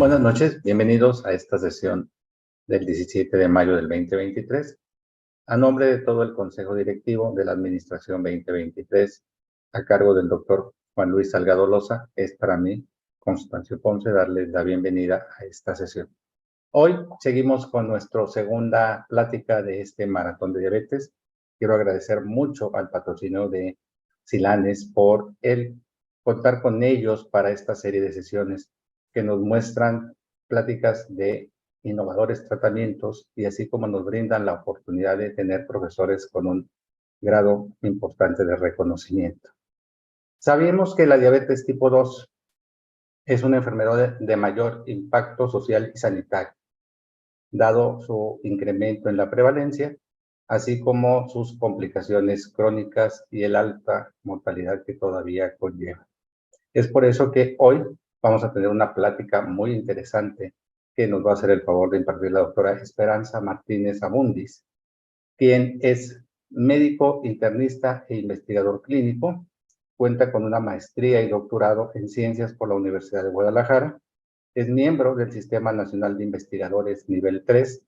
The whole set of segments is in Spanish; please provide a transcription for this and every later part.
Buenas noches, bienvenidos a esta sesión del 17 de mayo del 2023. A nombre de todo el Consejo Directivo de la Administración 2023, a cargo del doctor Juan Luis Salgado Loza, es para mí, Constancio Ponce, darles la bienvenida a esta sesión. Hoy seguimos con nuestra segunda plática de este maratón de diabetes. Quiero agradecer mucho al patrocinio de Silanes por el contar con ellos para esta serie de sesiones que nos muestran pláticas de innovadores tratamientos y así como nos brindan la oportunidad de tener profesores con un grado importante de reconocimiento. Sabemos que la diabetes tipo 2 es una enfermedad de mayor impacto social y sanitario, dado su incremento en la prevalencia, así como sus complicaciones crónicas y el alta mortalidad que todavía conlleva. Es por eso que hoy vamos a tener una plática muy interesante que nos va a hacer el favor de impartir la doctora Esperanza Martínez Abundis, quien es médico, internista e investigador clínico, cuenta con una maestría y doctorado en ciencias por la Universidad de Guadalajara, es miembro del Sistema Nacional de Investigadores Nivel 3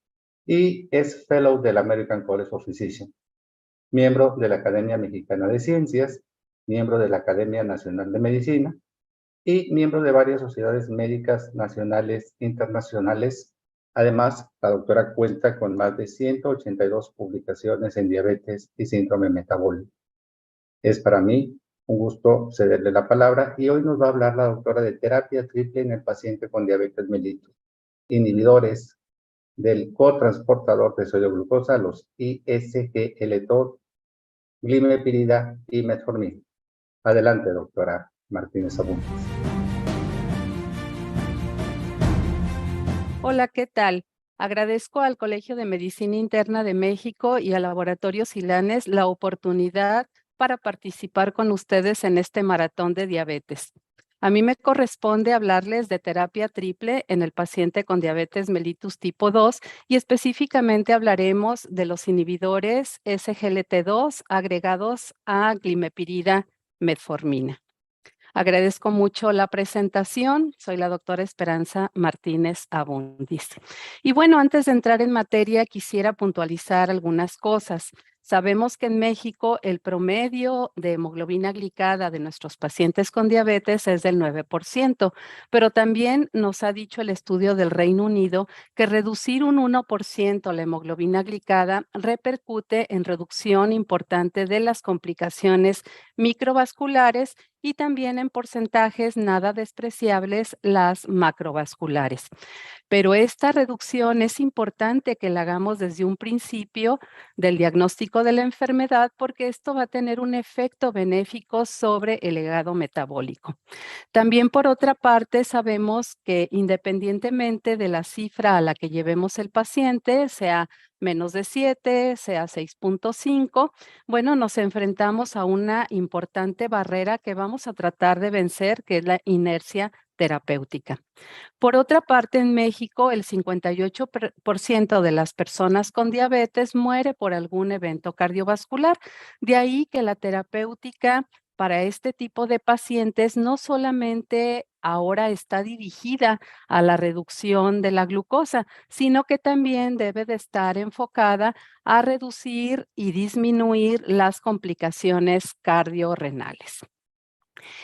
y es Fellow del American College of Physicians, miembro de la Academia Mexicana de Ciencias, miembro de la Academia Nacional de Medicina y miembro de varias sociedades médicas nacionales e internacionales. Además, la doctora cuenta con más de 182 publicaciones en diabetes y síndrome metabólico. Es para mí un gusto cederle la palabra y hoy nos va a hablar la doctora de terapia triple en el paciente con diabetes mellitus, inhibidores del cotransportador de sodio glucosa, los ISGLT2, glimepirida y metformina. Adelante, doctora Martínez Abundis. Hola, ¿qué tal? Agradezco al Colegio de Medicina Interna de México y al Laboratorio Silanes la oportunidad para participar con ustedes en este maratón de diabetes. A mí me corresponde hablarles de terapia triple en el paciente con diabetes mellitus tipo 2 y específicamente hablaremos de los inhibidores SGLT2 agregados a glimepirida metformina. Agradezco mucho la presentación. Soy la doctora Esperanza Martínez Abundis. Y bueno, antes de entrar en materia, quisiera puntualizar algunas cosas. Sabemos que en México el promedio de hemoglobina glicada de nuestros pacientes con diabetes es del 9%, pero también nos ha dicho el estudio del Reino Unido que reducir un 1% la hemoglobina glicada repercute en reducción importante de las complicaciones microvasculares y también en porcentajes nada despreciables las macrovasculares. Pero esta reducción es importante que la hagamos desde un principio del diagnóstico de la enfermedad porque esto va a tener un efecto benéfico sobre el legado metabólico. También por otra parte sabemos que independientemente de la cifra a la que llevemos el paciente, sea menos de 7, sea 6.5, bueno, nos enfrentamos a una importante barrera que vamos a tratar de vencer, que es la inercia terapéutica. Por otra parte, en México, el 58% de las personas con diabetes muere por algún evento cardiovascular. De ahí que la terapéutica para este tipo de pacientes no solamente ahora está dirigida a la reducción de la glucosa, sino que también debe de estar enfocada a reducir y disminuir las complicaciones cardiorrenales.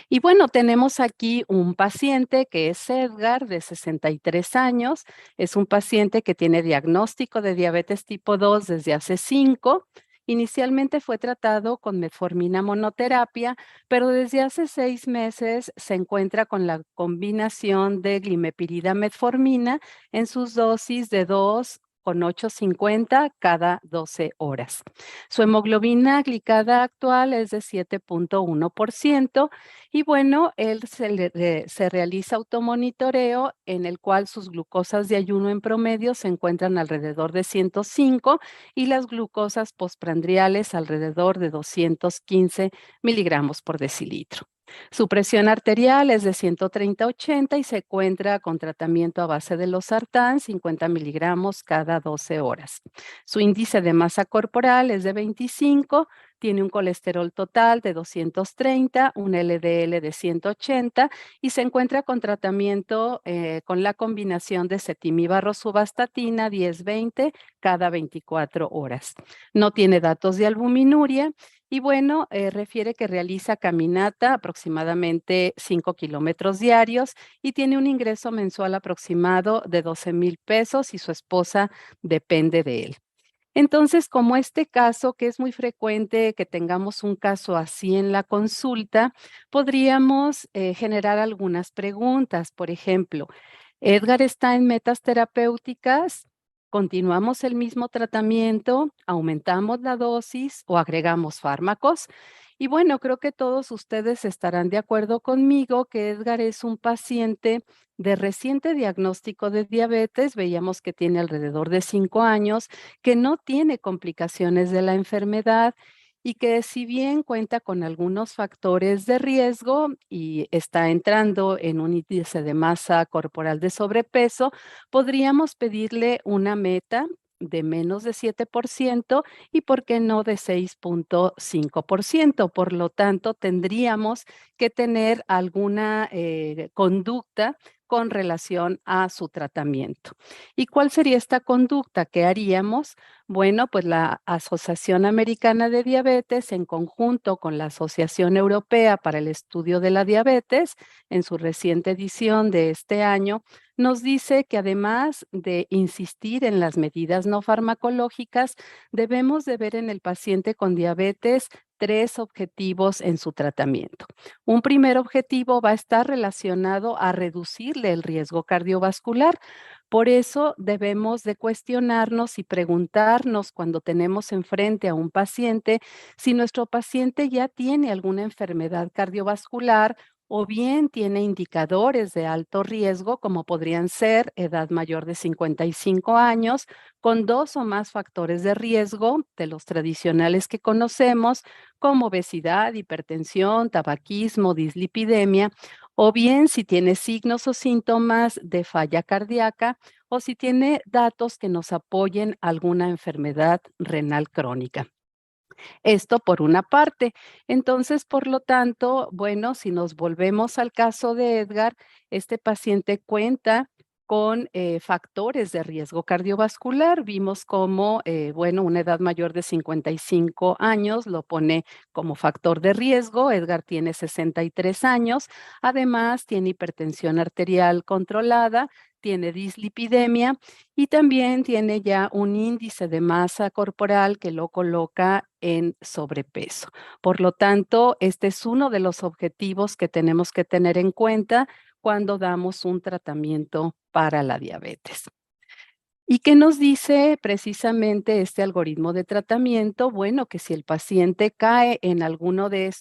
Y bueno, tenemos aquí un paciente que es Edgar, de 63 años. Es un paciente que tiene diagnóstico de diabetes tipo 2 desde hace 5. Inicialmente fue tratado con metformina monoterapia, pero desde hace 6 meses se encuentra con la combinación de glimepirida metformina en sus dosis de 2,850 cada 12 horas. Su hemoglobina glicada actual es de 7.1% y bueno, él se realiza automonitoreo en el cual sus glucosas de ayuno en promedio se encuentran alrededor de 105 y las glucosas postprandiales alrededor de 215 miligramos por decilitro. Su presión arterial es de 130/80 y se encuentra con tratamiento a base de losartán, 50 miligramos cada 12 horas. Su índice de masa corporal es de 25, tiene un colesterol total de 230, un LDL de 180 y se encuentra con tratamiento con la combinación de cetimib rosuvastatina 10-20 cada 24 horas. No tiene datos de albuminuria. Y bueno, refiere que realiza caminata aproximadamente 5 kilómetros diarios y tiene un ingreso mensual aproximado de 12,000 pesos y su esposa depende de él. Entonces, como este caso, que es muy frecuente que tengamos un caso así en la consulta, podríamos generar algunas preguntas. Por ejemplo, ¿Edgar está en metas terapéuticas? ¿Continuamos el mismo tratamiento? ¿Aumentamos la dosis o agregamos fármacos? Y bueno, creo que todos ustedes estarán de acuerdo conmigo que Edgar es un paciente de reciente diagnóstico de diabetes. Veíamos que tiene alrededor de 5 años, que no tiene complicaciones de la enfermedad y que si bien cuenta con algunos factores de riesgo y está entrando en un índice de masa corporal de sobrepeso, podríamos pedirle una meta de menos de 7% y, ¿por qué no, de 6,5%? Por lo tanto, tendríamos que tener alguna conducta con relación a su tratamiento. ¿Y cuál sería esta conducta? ¿Qué haríamos? Bueno, pues la Asociación Americana de Diabetes, en conjunto con la Asociación Europea para el Estudio de la Diabetes, en su reciente edición de este año, nos dice que además de insistir en las medidas no farmacológicas, debemos de ver en el paciente con diabetes 3 objetivos en su tratamiento. Un primer objetivo va a estar relacionado a reducirle el riesgo cardiovascular. Por eso debemos de cuestionarnos y preguntarnos cuando tenemos enfrente a un paciente si nuestro paciente ya tiene alguna enfermedad cardiovascular o bien tiene indicadores de alto riesgo, como podrían ser edad mayor de 55 años, con 2 o más factores de riesgo de los tradicionales que conocemos, como obesidad, hipertensión, tabaquismo, dislipidemia, o bien si tiene signos o síntomas de falla cardíaca o si tiene datos que nos apoyen alguna enfermedad renal crónica. Esto por una parte. Entonces, por lo tanto, bueno, si nos volvemos al caso de Edgar, este paciente cuenta con factores de riesgo cardiovascular. Vimos cómo, bueno, una edad mayor de 55 años lo pone como factor de riesgo. Edgar tiene 63 años. Además, tiene hipertensión arterial controlada, tiene dislipidemia y también tiene ya un índice de masa corporal que lo coloca en sobrepeso. Por lo tanto, este es uno de los objetivos que tenemos que tener en cuenta cuando damos un tratamiento para la diabetes. ¿Y qué nos dice precisamente este algoritmo de tratamiento? Bueno, que si el paciente cae en alguno de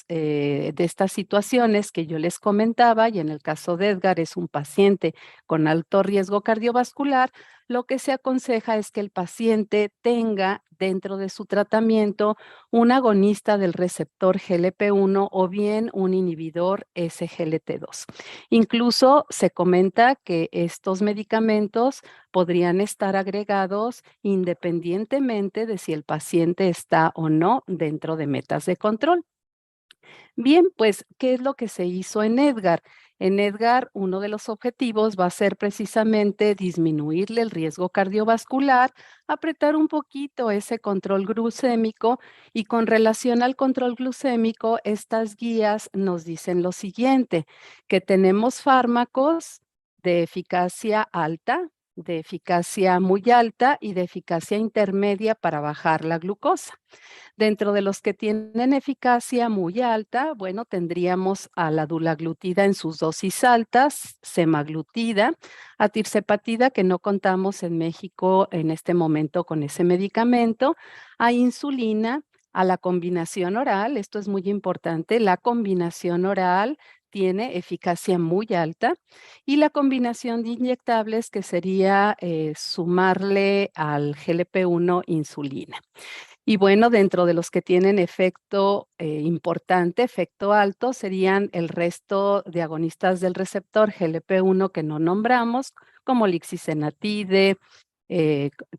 de estas situaciones que yo les comentaba, y en el caso de Edgar es un paciente con alto riesgo cardiovascular, lo que se aconseja es que el paciente tenga dentro de su tratamiento un agonista del receptor GLP-1 o bien un inhibidor SGLT2. Incluso se comenta que estos medicamentos podrían estar agregados independientemente de si el paciente está o no dentro de metas de control. Bien, pues, ¿qué es lo que se hizo en Edgar? En Edgar, uno de los objetivos va a ser precisamente disminuirle el riesgo cardiovascular, apretar un poquito ese control glucémico y con relación al control glucémico, estas guías nos dicen lo siguiente, que tenemos fármacos de eficacia alta, de eficacia muy alta y de eficacia intermedia para bajar la glucosa. Dentro de los que tienen eficacia muy alta, bueno, tendríamos a la dulaglutida en sus dosis altas, semaglutida, a tirzepatida, que no contamos en México en este momento con ese medicamento, a insulina, a la combinación oral, esto es muy importante, la combinación oral tiene eficacia muy alta y la combinación de inyectables que sería sumarle al GLP-1 insulina. Y bueno, dentro de los que tienen efecto importante, efecto alto, serían el resto de agonistas del receptor GLP-1 que no nombramos, como lixisenatide,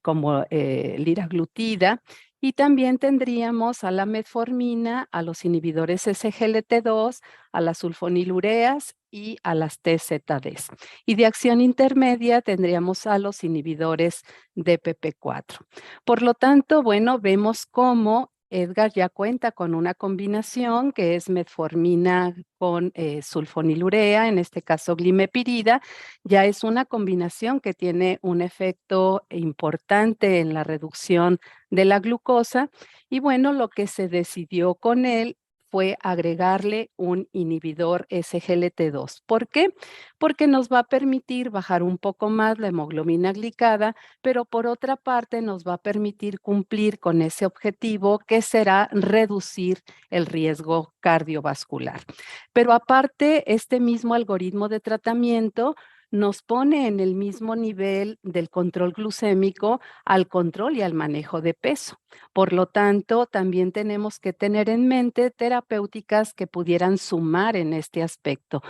como liraglutida, y también tendríamos a la metformina, a los inhibidores SGLT2, a las sulfonilureas y a las TZDs. Y de acción intermedia tendríamos a los inhibidores DPP4. Por lo tanto, bueno, vemos cómo Edgar ya cuenta con una combinación que es metformina con sulfonilurea, en este caso glimepirida. Ya es una combinación que tiene un efecto importante en la reducción de la glucosa y bueno, lo que se decidió con él fue agregarle un inhibidor SGLT2. ¿Por qué? Porque nos va a permitir bajar un poco más la hemoglobina glicada, pero por otra parte nos va a permitir cumplir con ese objetivo que será reducir el riesgo cardiovascular. Pero aparte, este mismo algoritmo de tratamiento nos pone en el mismo nivel del control glucémico al control y al manejo de peso. Por lo tanto, también tenemos que tener en mente terapéuticas que pudieran sumar en este aspecto.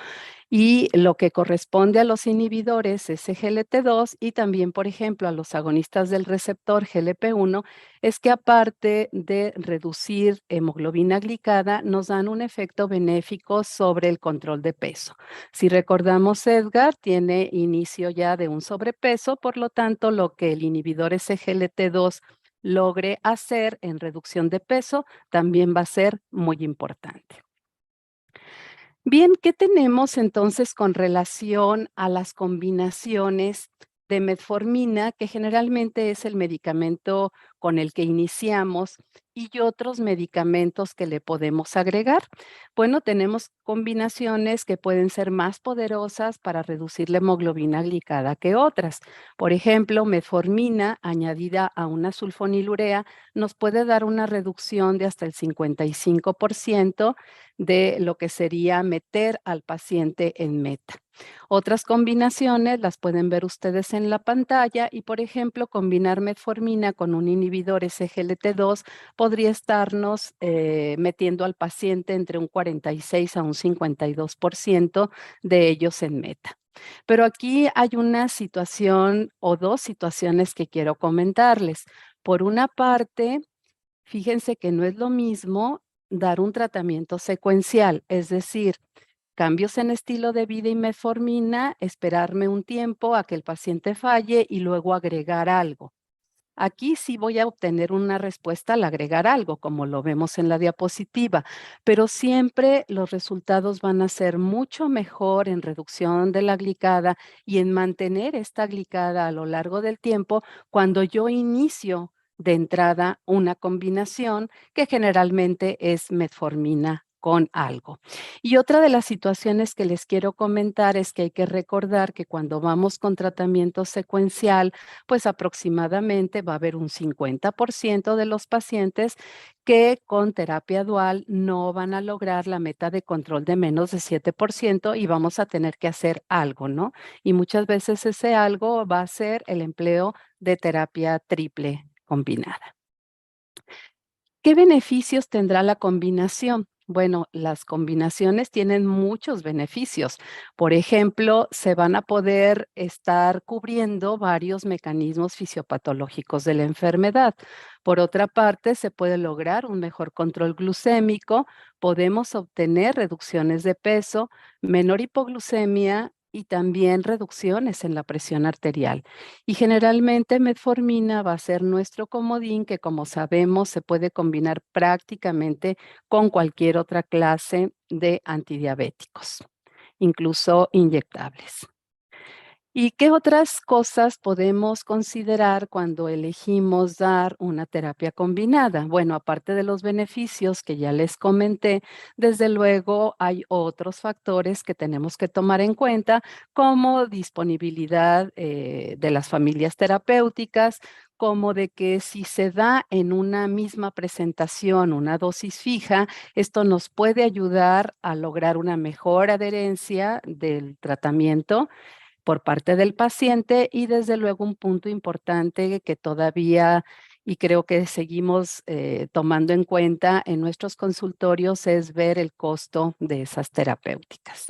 Y lo que corresponde a los inhibidores SGLT2 y también, por ejemplo, a los agonistas del receptor GLP-1, es que aparte de reducir hemoglobina glicada, nos dan un efecto benéfico sobre el control de peso. Si recordamos, Edgar tiene inicio ya de un sobrepeso, por lo tanto, lo que el inhibidor SGLT2 logre hacer en reducción de peso también va a ser muy importante. Bien, ¿qué tenemos entonces con relación a las combinaciones de metformina, que generalmente es el medicamento con el que iniciamos, y otros medicamentos que le podemos agregar? Bueno, tenemos combinaciones que pueden ser más poderosas para reducir la hemoglobina glicada que otras. Por ejemplo, metformina añadida a una sulfonilurea nos puede dar una reducción de hasta el 55% de lo que sería meter al paciente en meta. Otras combinaciones las pueden ver ustedes en la pantalla y, por ejemplo, combinar metformina con un inhibidor SGLT2 podría estarnos metiendo al paciente entre un 46 a un 52% de ellos en meta. Pero aquí hay una situación o dos situaciones que quiero comentarles. Por una parte, fíjense que no es lo mismo dar un tratamiento secuencial, es decir, cambios en estilo de vida y metformina, esperarme un tiempo a que el paciente falle y luego agregar algo. Aquí sí voy a obtener una respuesta al agregar algo, como lo vemos en la diapositiva, pero siempre los resultados van a ser mucho mejor en reducción de la glicada y en mantener esta glicada a lo largo del tiempo cuando yo inicio de entrada una combinación que generalmente es metformina con algo. Y otra de las situaciones que les quiero comentar es que hay que recordar que cuando vamos con tratamiento secuencial, pues aproximadamente va a haber un 50% de los pacientes que con terapia dual no van a lograr la meta de control de menos de 7% y vamos a tener que hacer algo, ¿no? Y muchas veces ese algo va a ser el empleo de terapia triple combinada. ¿Qué beneficios tendrá la combinación? Bueno, las combinaciones tienen muchos beneficios. Por ejemplo, se van a poder estar cubriendo varios mecanismos fisiopatológicos de la enfermedad. Por otra parte, se puede lograr un mejor control glucémico, podemos obtener reducciones de peso, menor hipoglucemia y también reducciones en la presión arterial. Y generalmente metformina va a ser nuestro comodín que, como sabemos, se puede combinar prácticamente con cualquier otra clase de antidiabéticos, incluso inyectables. ¿Y qué otras cosas podemos considerar cuando elegimos dar una terapia combinada? Bueno, aparte de los beneficios que ya les comenté, desde luego hay otros factores que tenemos que tomar en cuenta, como disponibilidad de las familias terapéuticas, como de que si se da en una misma presentación una dosis fija, esto nos puede ayudar a lograr una mejor adherencia del tratamiento por parte del paciente y desde luego un punto importante que todavía y creo que seguimos tomando en cuenta en nuestros consultorios es ver el costo de esas terapéuticas.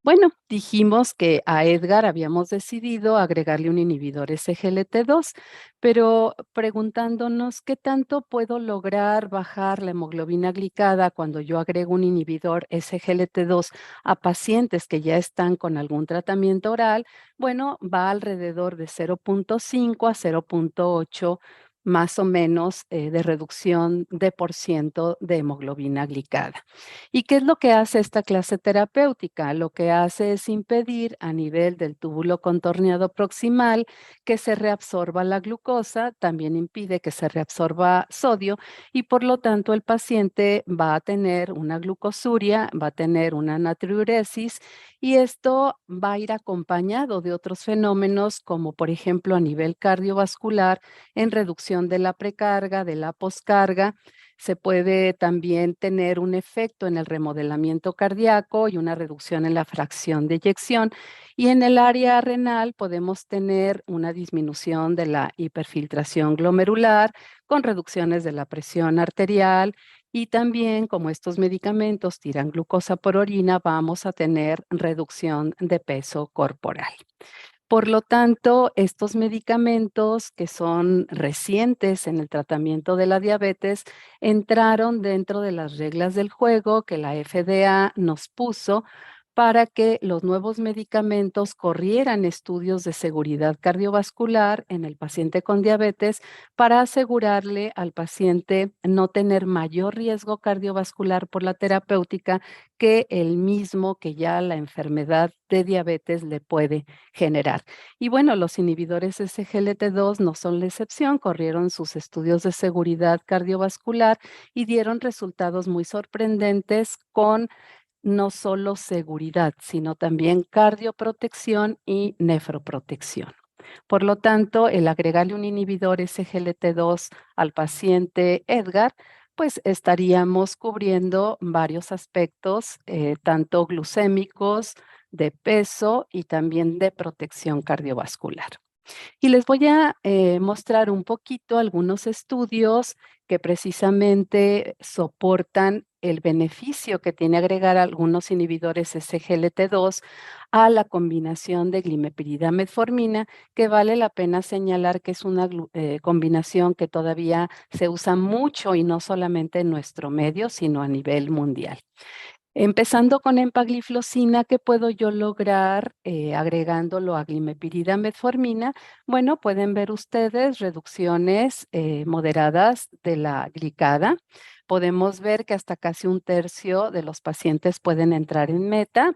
Bueno, dijimos que a Edgar habíamos decidido agregarle un inhibidor SGLT2, pero preguntándonos qué tanto puedo lograr bajar la hemoglobina glicada cuando yo agrego un inhibidor SGLT2 a pacientes que ya están con algún tratamiento oral, bueno, va alrededor de 0.5 a 0.8 más o menos de reducción de % de hemoglobina glicada. ¿Y qué es lo que hace esta clase terapéutica? Lo que hace es impedir a nivel del túbulo contorneado proximal que se reabsorba la glucosa, también impide que se reabsorba sodio y por lo tanto el paciente va a tener una glucosuria, va a tener una natriuresis y esto va a ir acompañado de otros fenómenos como por ejemplo a nivel cardiovascular en reducción de la precarga, de la poscarga. Se puede también tener un efecto en el remodelamiento cardíaco y una reducción en la fracción de eyección. Y en el área renal podemos tener una disminución de la hiperfiltración glomerular con reducciones de la presión arterial y también como estos medicamentos tiran glucosa por orina, vamos a tener reducción de peso corporal. Por lo tanto, estos medicamentos que son recientes en el tratamiento de la diabetes entraron dentro de las reglas del juego que la FDA nos puso para que los nuevos medicamentos corrieran estudios de seguridad cardiovascular en el paciente con diabetes para asegurarle al paciente no tener mayor riesgo cardiovascular por la terapéutica que el mismo que ya la enfermedad de diabetes le puede generar. Y bueno, los inhibidores SGLT2 no son la excepción, corrieron sus estudios de seguridad cardiovascular y dieron resultados muy sorprendentes con no solo seguridad, sino también cardioprotección y nefroprotección. Por lo tanto, el agregarle un inhibidor SGLT2 al paciente Edgar, pues estaríamos cubriendo varios aspectos, tanto glucémicos, de peso y también de protección cardiovascular. Y les voy a mostrar un poquito algunos estudios que precisamente soportan el beneficio que tiene agregar algunos inhibidores SGLT2 a la combinación de glimepirida metformina, que vale la pena señalar que es una combinación que todavía se usa mucho y no solamente en nuestro medio, sino a nivel mundial. Empezando con empagliflozina, ¿qué puedo yo lograr agregándolo a glimepirida metformina? Bueno, pueden ver ustedes reducciones moderadas de la glicada. Podemos ver que hasta casi un tercio de los pacientes pueden entrar en meta.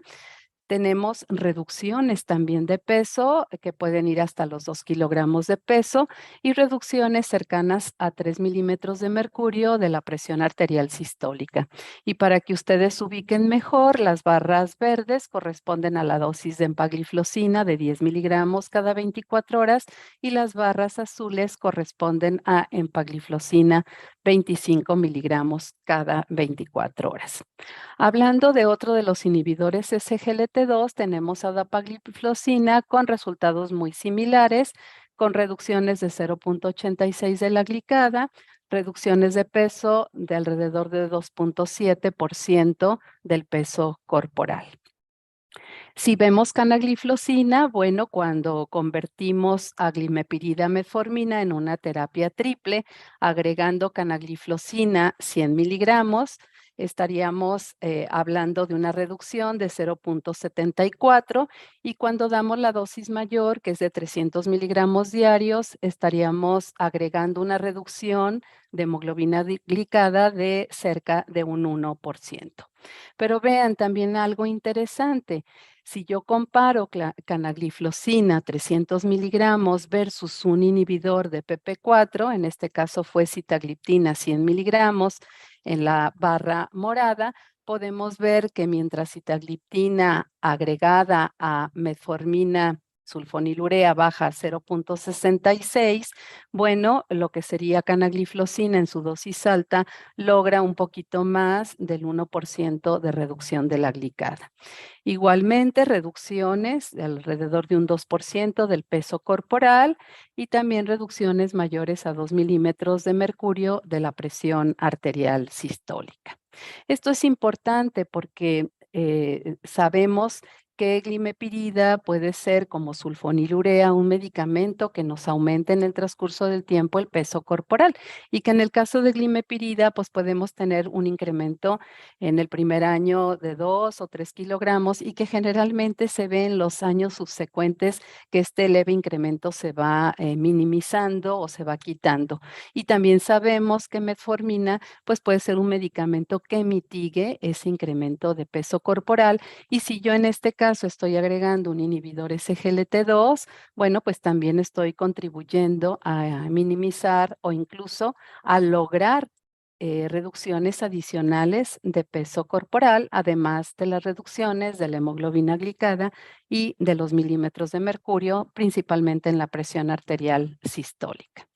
Tenemos reducciones también de peso que pueden ir hasta los 2 kilogramos de peso y reducciones cercanas a 3 milímetros de mercurio de la presión arterial sistólica. Y para que ustedes ubiquen mejor, las barras verdes corresponden a la dosis de empagliflozina de 10 miligramos cada 24 horas y las barras azules corresponden a empagliflozina 25 miligramos cada 24 horas. Hablando de otro de los inhibidores SGLT2, tenemos a dapagliflozina con resultados muy similares, con reducciones de 0.86 de la glicada, reducciones de peso de alrededor de 2.7% del peso corporal. Si vemos canagliflozina, bueno, cuando convertimos a glimepirida metformina en una terapia triple, agregando canagliflozina 100 miligramos, estaríamos hablando de una reducción de 0.74 y cuando damos la dosis mayor, que es de 300 miligramos diarios, estaríamos agregando una reducción de hemoglobina glicada de cerca de un 1%. Pero vean también algo interesante. Si yo comparo canagliflozina 300 miligramos versus un inhibidor de PP4, en este caso fue sitagliptina 100 miligramos en la barra morada, podemos ver que mientras sitagliptina agregada a metformina sulfonilurea baja a 0.66, bueno, lo que sería canagliflozina en su dosis alta logra un poquito más del 1% de reducción de la glicada. Igualmente, reducciones de alrededor de un 2% del peso corporal y también reducciones mayores a 2 milímetros de mercurio de la presión arterial sistólica. Esto es importante porque sabemos que glimepirida puede ser como sulfonilurea, un medicamento que nos aumenta en el transcurso del tiempo el peso corporal y que en el caso de glimepirida pues podemos tener un incremento en el primer año de 2 o 3 kilogramos y que generalmente se ve en los años subsecuentes que este leve incremento se va minimizando o se va quitando. Y también sabemos que metformina pues puede ser un medicamento que mitigue ese incremento de peso corporal y si yo en este caso estoy agregando un inhibidor SGLT2, bueno, pues también estoy contribuyendo a minimizar o incluso a lograr reducciones adicionales de peso corporal, además de las reducciones de la hemoglobina glicada y de los milímetros de mercurio, principalmente en la presión arterial sistólica.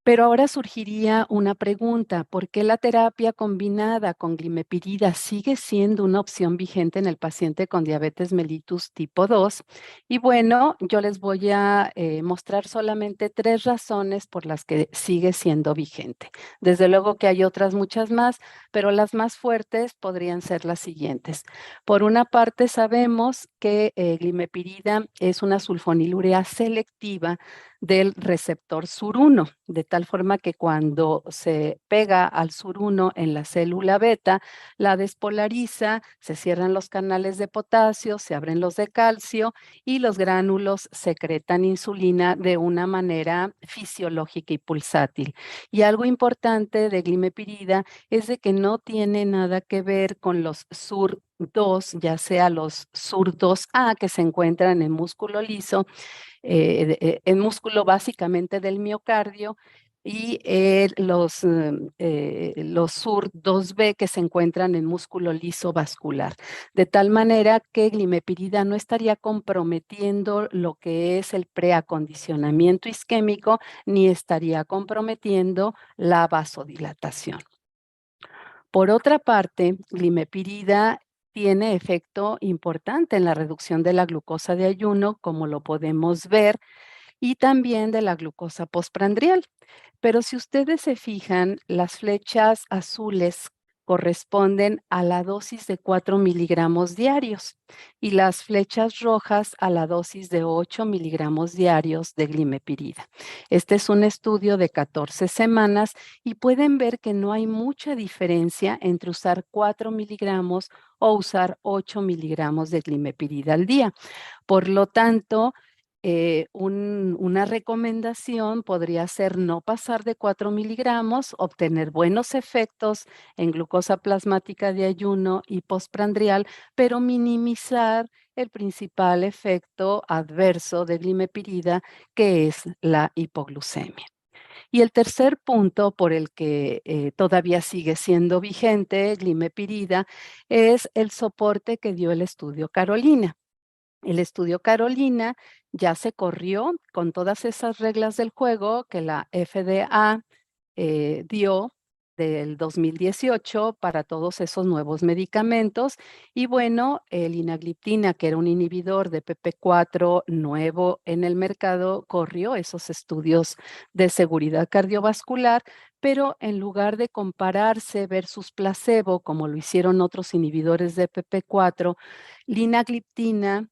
Pero ahora surgiría una pregunta, ¿por qué la terapia combinada con glimepirida sigue siendo una opción vigente en el paciente con diabetes mellitus tipo 2? Y bueno, yo les voy a mostrar solamente 3 razones por las que sigue siendo vigente. Desde luego que hay otras muchas más, pero las más fuertes podrían ser las siguientes. Por una parte, sabemos que glimepirida es una sulfonilurea selectiva del receptor SUR1, de tal forma que cuando se pega al SUR1 en la célula beta, la despolariza, se cierran los canales de potasio, se abren los de calcio y los gránulos secretan insulina de una manera fisiológica y pulsátil. Y algo importante de glimepirida es de que no tiene nada que ver con los SUR2, ya sea los SUR2A que se encuentran en músculo liso, en músculo básicamente del miocardio y los SUR2B que se encuentran en músculo liso vascular. De tal manera que glimepirida no estaría comprometiendo lo que es el preacondicionamiento isquémico ni estaría comprometiendo la vasodilatación. Por otra parte, glimepirida tiene efecto importante en la reducción de la glucosa de ayuno, como lo podemos ver, y también de la glucosa postprandial. Pero si ustedes se fijan, las flechas azules corresponden a la dosis de 4 miligramos diarios y las flechas rojas a la dosis de 8 miligramos diarios de glimepirida. Este es un estudio de 14 semanas y pueden ver que no hay mucha diferencia entre usar 4 miligramos o usar 8 miligramos de glimepirida al día. Por lo tanto, una recomendación podría ser no pasar de 4 miligramos, obtener buenos efectos en glucosa plasmática de ayuno y postprandial, pero minimizar el principal efecto adverso de glimepirida, que es la hipoglucemia. Y el tercer punto por el que todavía sigue siendo vigente glimepirida es el soporte que dio el estudio Carolina. El estudio Carolina ya se corrió con todas esas reglas del juego que la FDA dio del 2018 para todos esos nuevos medicamentos. Y bueno, el inagliptina, que era un inhibidor de PP4 nuevo en el mercado, corrió esos estudios de seguridad cardiovascular, pero en lugar de compararse versus placebo, como lo hicieron otros inhibidores de PP4, linagliptina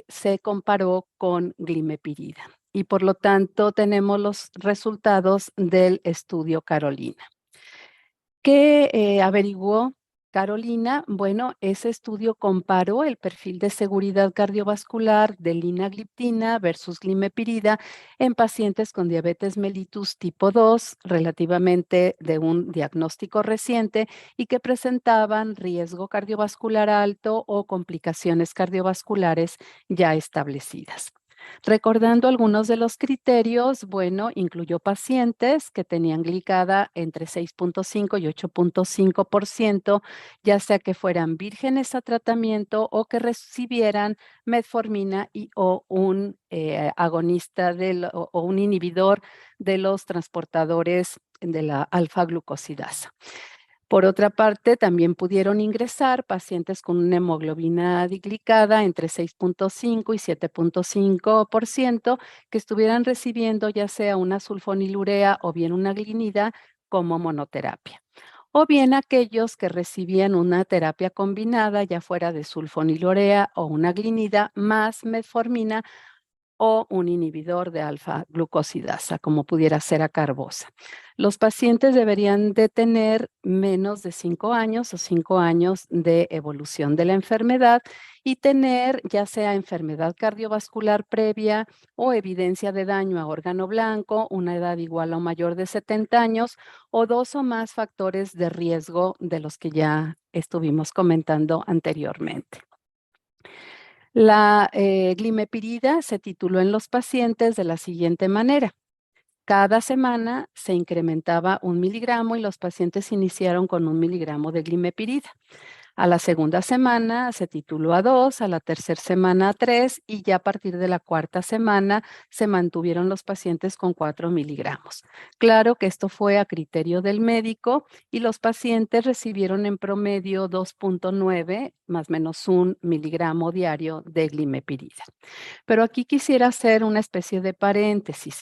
se comparó con glimepirida y por lo tanto tenemos los resultados del estudio Carolina. ¿Qué averiguó Carolina? Bueno, ese estudio comparó el perfil de seguridad cardiovascular de linagliptina versus glimepirida en pacientes con diabetes mellitus tipo 2, relativamente de un diagnóstico reciente y que presentaban riesgo cardiovascular alto o complicaciones cardiovasculares ya establecidas. Recordando algunos de los criterios, bueno, incluyó pacientes que tenían glicada entre 6.5 y 8.5%, ya sea que fueran vírgenes a tratamiento o que recibieran metformina o un agonista o un inhibidor de los transportadores de la alfa-glucosidasa. Por otra parte, también pudieron ingresar pacientes con una hemoglobina glicada entre 6.5 y 7.5% que estuvieran recibiendo ya sea una sulfonilurea o bien una glinida como monoterapia. O bien aquellos que recibían una terapia combinada, ya fuera de sulfonilurea o una glinida más metformina o un inhibidor de alfa-glucosidasa, como pudiera ser acarbosa. Los pacientes deberían de tener menos de 5 años o 5 años de evolución de la enfermedad y tener ya sea enfermedad cardiovascular previa o evidencia de daño a órgano blanco, una edad igual o mayor de 70 años o 2 o más factores de riesgo de los que ya estuvimos comentando anteriormente. La glimepirida se tituló en los pacientes de la siguiente manera. Cada semana se incrementaba 1 miligramo y los pacientes iniciaron con 1 miligramo de glimepirida. A la segunda semana se tituló a 2, a la tercera semana a 3 y ya a partir de la cuarta semana se mantuvieron los pacientes con 4 miligramos. Claro que esto fue a criterio del médico y los pacientes recibieron en promedio 2.9 más o menos 1 miligramo diario de glimepirida. Pero aquí quisiera hacer una especie de paréntesis.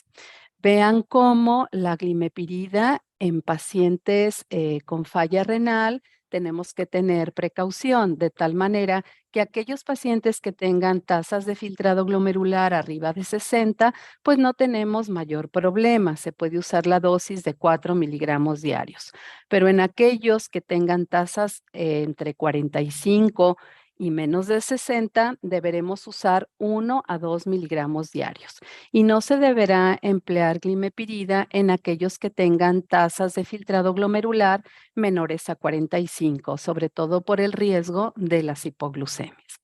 Vean cómo la glimepirida en pacientes con falla renal tenemos que tener precaución, de tal manera que aquellos pacientes que tengan tasas de filtrado glomerular arriba de 60, pues no tenemos mayor problema. Se puede usar la dosis de 4 miligramos diarios. Pero en aquellos que tengan tasas entre 45 y menos de 60, deberemos usar 1 a 2 miligramos diarios. Y no se deberá emplear glimepirida en aquellos que tengan tasas de filtrado glomerular menores a 45, sobre todo por el riesgo de las hipoglucemias.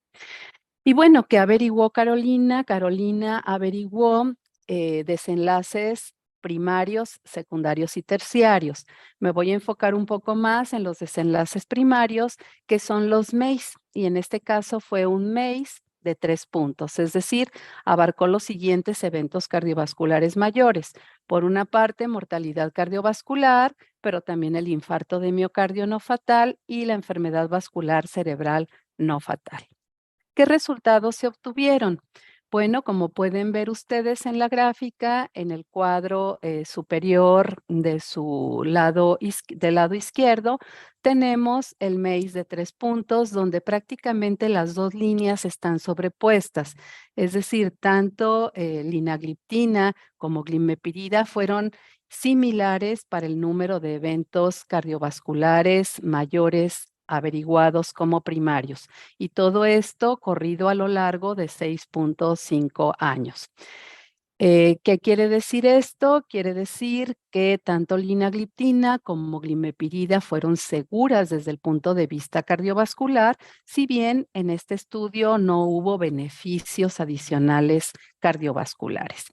Y bueno, ¿qué averiguó Carolina? Carolina averiguó desenlaces primarios, secundarios y terciarios. Me voy a enfocar un poco más en los desenlaces primarios, que son los MACE, y en este caso fue un MACE de 3 puntos, es decir, abarcó los siguientes eventos cardiovasculares mayores. Por una parte, mortalidad cardiovascular, pero también el infarto de miocardio no fatal y la enfermedad vascular cerebral no fatal. ¿Qué resultados se obtuvieron? Bueno, como pueden ver ustedes en la gráfica, en el cuadro superior de su del lado izquierdo, tenemos el MACE de 3 puntos, donde prácticamente las dos líneas están sobrepuestas. Es decir, tanto linagliptina como glimepirida fueron similares para el número de eventos cardiovasculares mayores averiguados como primarios. Y todo esto corrido a lo largo de 6.5 años. ¿Qué quiere decir esto? Quiere decir que tanto linagliptina como glimepirida fueron seguras desde el punto de vista cardiovascular, si bien en este estudio no hubo beneficios adicionales cardiovasculares.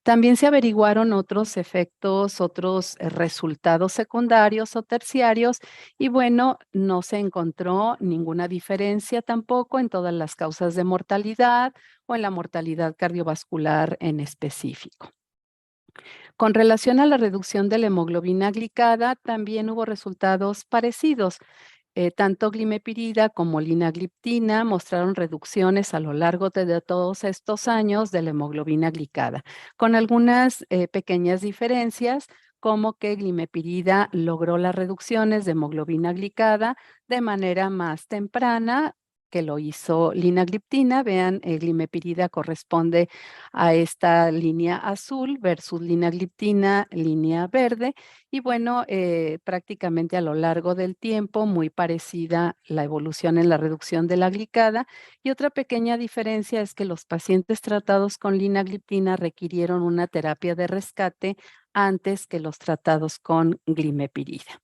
También se averiguaron otros efectos, otros resultados secundarios o terciarios y bueno, no se encontró ninguna diferencia tampoco en todas las causas de mortalidad o en la mortalidad cardiovascular en específico. Con relación a la reducción de la hemoglobina glicada, también hubo resultados parecidos. Tanto glimepirida como linagliptina mostraron reducciones a lo largo de todos estos años de la hemoglobina glicada, con algunas pequeñas diferencias, como que glimepirida logró las reducciones de hemoglobina glicada de manera más temprana que lo hizo linagliptina. Vean, glimepirida corresponde a esta línea azul versus linagliptina, línea verde. Y bueno, prácticamente a lo largo del tiempo, muy parecida la evolución en la reducción de la glicada. Y otra pequeña diferencia es que los pacientes tratados con linagliptina requirieron una terapia de rescate antes que los tratados con glimepirida.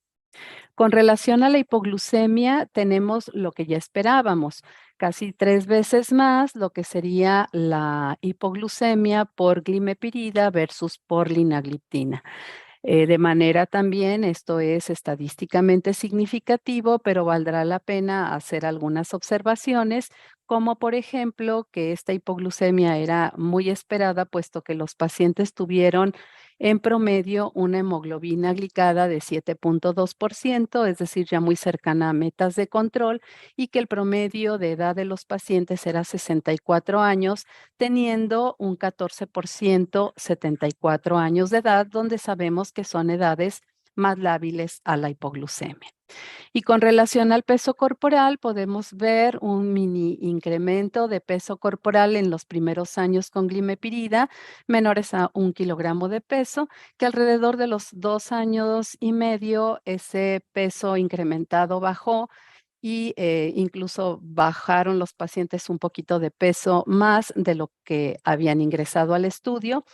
Con relación a la hipoglucemia, tenemos lo que ya esperábamos, casi 3 veces más lo que sería la hipoglucemia por glimepirida versus por linagliptina. De manera también, esto es estadísticamente significativo, pero valdrá la pena hacer algunas observaciones, como por ejemplo que esta hipoglucemia era muy esperada, puesto que los pacientes tuvieron en promedio una hemoglobina glicada de 7.2%, es decir, ya muy cercana a metas de control, y que el promedio de edad de los pacientes era 64 años, teniendo un 14% 74 años de edad, donde sabemos que son edades más lábiles a la hipoglucemia. Y con relación al peso corporal, podemos ver un mini incremento de peso corporal en los primeros años con glimepirida, menores a 1 kilogramo de peso, que alrededor de los 2 años y medio ese peso incrementado bajó y incluso bajaron los pacientes un poquito de peso más de lo que habían ingresado al estudio,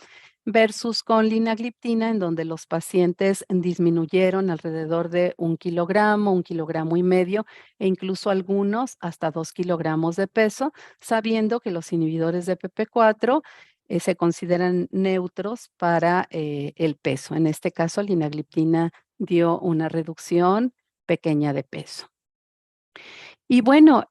versus con linagliptina, en donde los pacientes disminuyeron alrededor de 1 kilogramo, 1 kilogramo y medio, e incluso algunos hasta 2 kilogramos de peso, sabiendo que los inhibidores de PP4 se consideran neutros para el peso. En este caso, linagliptina dio una reducción pequeña de peso. Y bueno,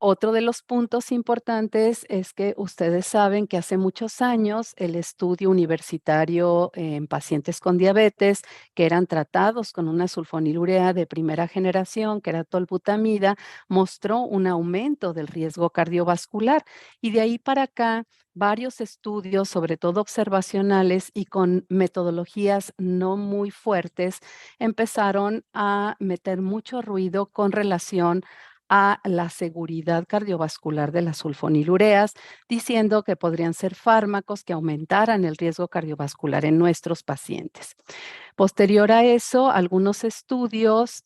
otro de los puntos importantes es que ustedes saben que hace muchos años el estudio universitario en pacientes con diabetes que eran tratados con una sulfonilurea de primera generación, que era tolbutamida, mostró un aumento del riesgo cardiovascular. Y de ahí para acá, varios estudios, sobre todo observacionales y con metodologías no muy fuertes, empezaron a meter mucho ruido con relación a la seguridad cardiovascular de las sulfonilureas, diciendo que podrían ser fármacos que aumentaran el riesgo cardiovascular en nuestros pacientes. Posterior a eso, algunos estudios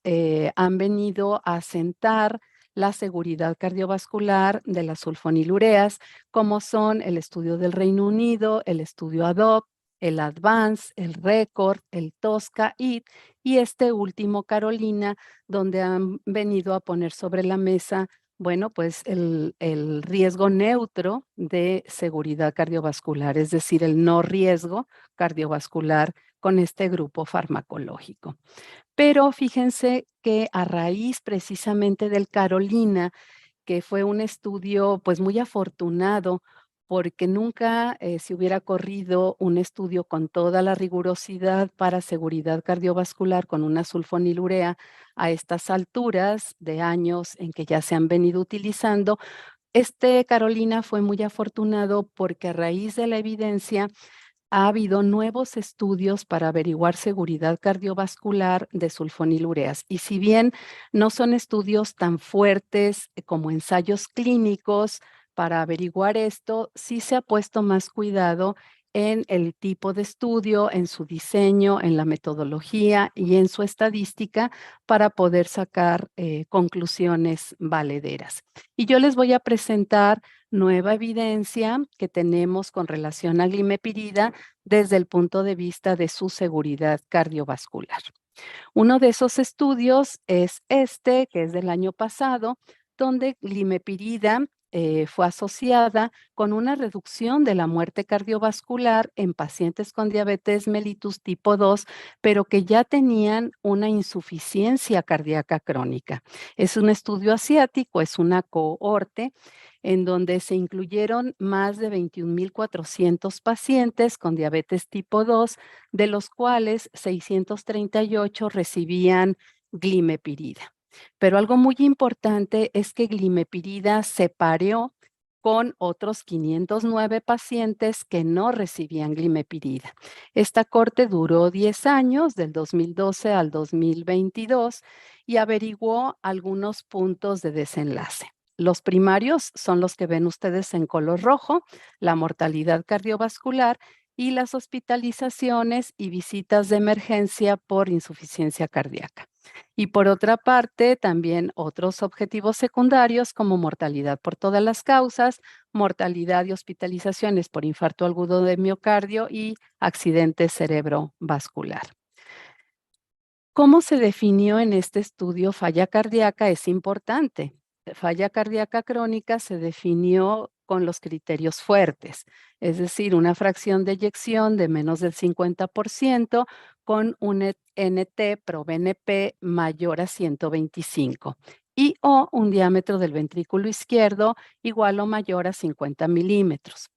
han venido a asentar la seguridad cardiovascular de las sulfonilureas, como son el estudio del Reino Unido, el estudio ADOPT, el ADVANCE, el RECORD, el TOSCA-IT y este último, Carolina, donde han venido a poner sobre la mesa, bueno, pues el riesgo neutro de seguridad cardiovascular, es decir, el no riesgo cardiovascular con este grupo farmacológico. Pero fíjense que a raíz precisamente del Carolina, que fue un estudio, pues, muy afortunado, porque nunca, se hubiera corrido un estudio con toda la rigurosidad para seguridad cardiovascular con una sulfonilurea a estas alturas de años en que ya se han venido utilizando. Este Carolina fue muy afortunado porque a raíz de la evidencia ha habido nuevos estudios para averiguar seguridad cardiovascular de sulfonilureas. Y si bien no son estudios tan fuertes como ensayos clínicos para averiguar esto, sí se ha puesto más cuidado en el tipo de estudio, en su diseño, en la metodología y en su estadística para poder sacar conclusiones valederas. Y yo les voy a presentar nueva evidencia que tenemos con relación a glimepirida desde el punto de vista de su seguridad cardiovascular. Uno de esos estudios es este, que es del año pasado, donde glimepirida fue asociada con una reducción de la muerte cardiovascular en pacientes con diabetes mellitus tipo 2, pero que ya tenían una insuficiencia cardíaca crónica. Es un estudio asiático, es una cohorte en donde se incluyeron más de 21,400 pacientes con diabetes tipo 2, de los cuales 638 recibían glimepirida. Pero algo muy importante es que glimepirida se pareó con otros 509 pacientes que no recibían glimepirida. Esta corte duró 10 años, del 2012 al 2022, y averiguó algunos puntos de desenlace. Los primarios son los que ven ustedes en color rojo, la mortalidad cardiovascular y las hospitalizaciones y visitas de emergencia por insuficiencia cardíaca. Y por otra parte, también otros objetivos secundarios como mortalidad por todas las causas, mortalidad y hospitalizaciones por infarto agudo de miocardio y accidente cerebrovascular. ¿Cómo se definió en este estudio falla cardíaca? Es importante. Falla cardíaca crónica se definió con los criterios fuertes, es decir, una fracción de eyección de menos del 50% con un NT pro BNP mayor a 125 y o un diámetro del ventrículo izquierdo igual o mayor a 50 milímetros.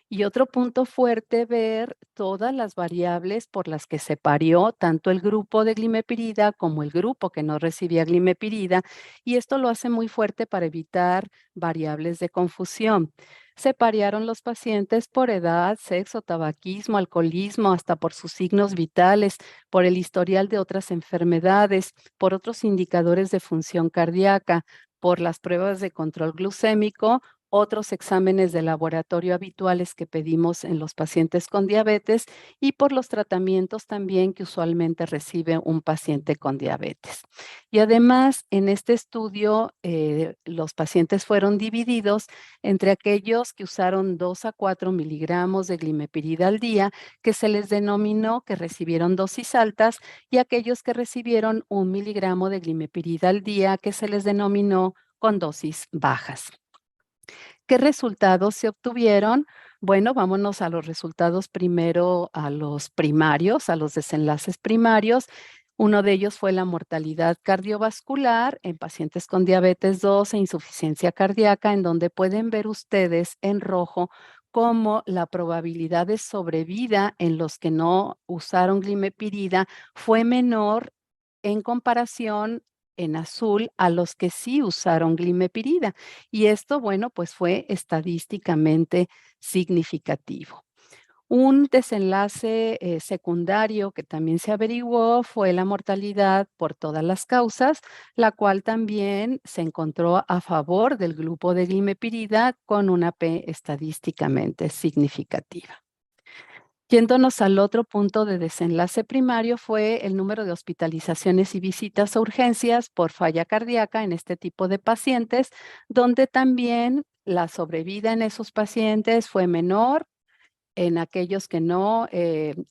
Y otro punto fuerte, ver todas las variables por las que se parió tanto el grupo de glimepirida como el grupo que no recibía glimepirida, y esto lo hace muy fuerte para evitar variables de confusión. Se parearon los pacientes por edad, sexo, tabaquismo, alcoholismo, hasta por sus signos vitales, por el historial de otras enfermedades, por otros indicadores de función cardíaca, por las pruebas de control glucémico, otros exámenes de laboratorio habituales que pedimos en los pacientes con diabetes y por los tratamientos también que usualmente recibe un paciente con diabetes. Y además, en este estudio, los pacientes fueron divididos entre aquellos que usaron 2 a 4 miligramos de glimepirida al día, que se les denominó que recibieron dosis altas, y aquellos que recibieron 1 miligramo de glimepirida al día, que se les denominó con dosis bajas. ¿Qué resultados se obtuvieron? Bueno, vámonos a los resultados primero, a los primarios, a los desenlaces primarios. Uno de ellos fue la mortalidad cardiovascular en pacientes con diabetes 2 e insuficiencia cardíaca, en donde pueden ver ustedes en rojo cómo la probabilidad de sobrevida en los que no usaron glimepirida fue menor en comparación en azul a los que sí usaron glimepirida. Y esto, bueno, pues fue estadísticamente significativo. Un desenlace secundario que también se averiguó fue la mortalidad por todas las causas, la cual también se encontró a favor del grupo de glimepirida con una P estadísticamente significativa. Yéndonos al otro punto de desenlace primario, fue el número de hospitalizaciones y visitas a urgencias por falla cardíaca en este tipo de pacientes, donde también la sobrevida en esos pacientes fue menor en aquellos que no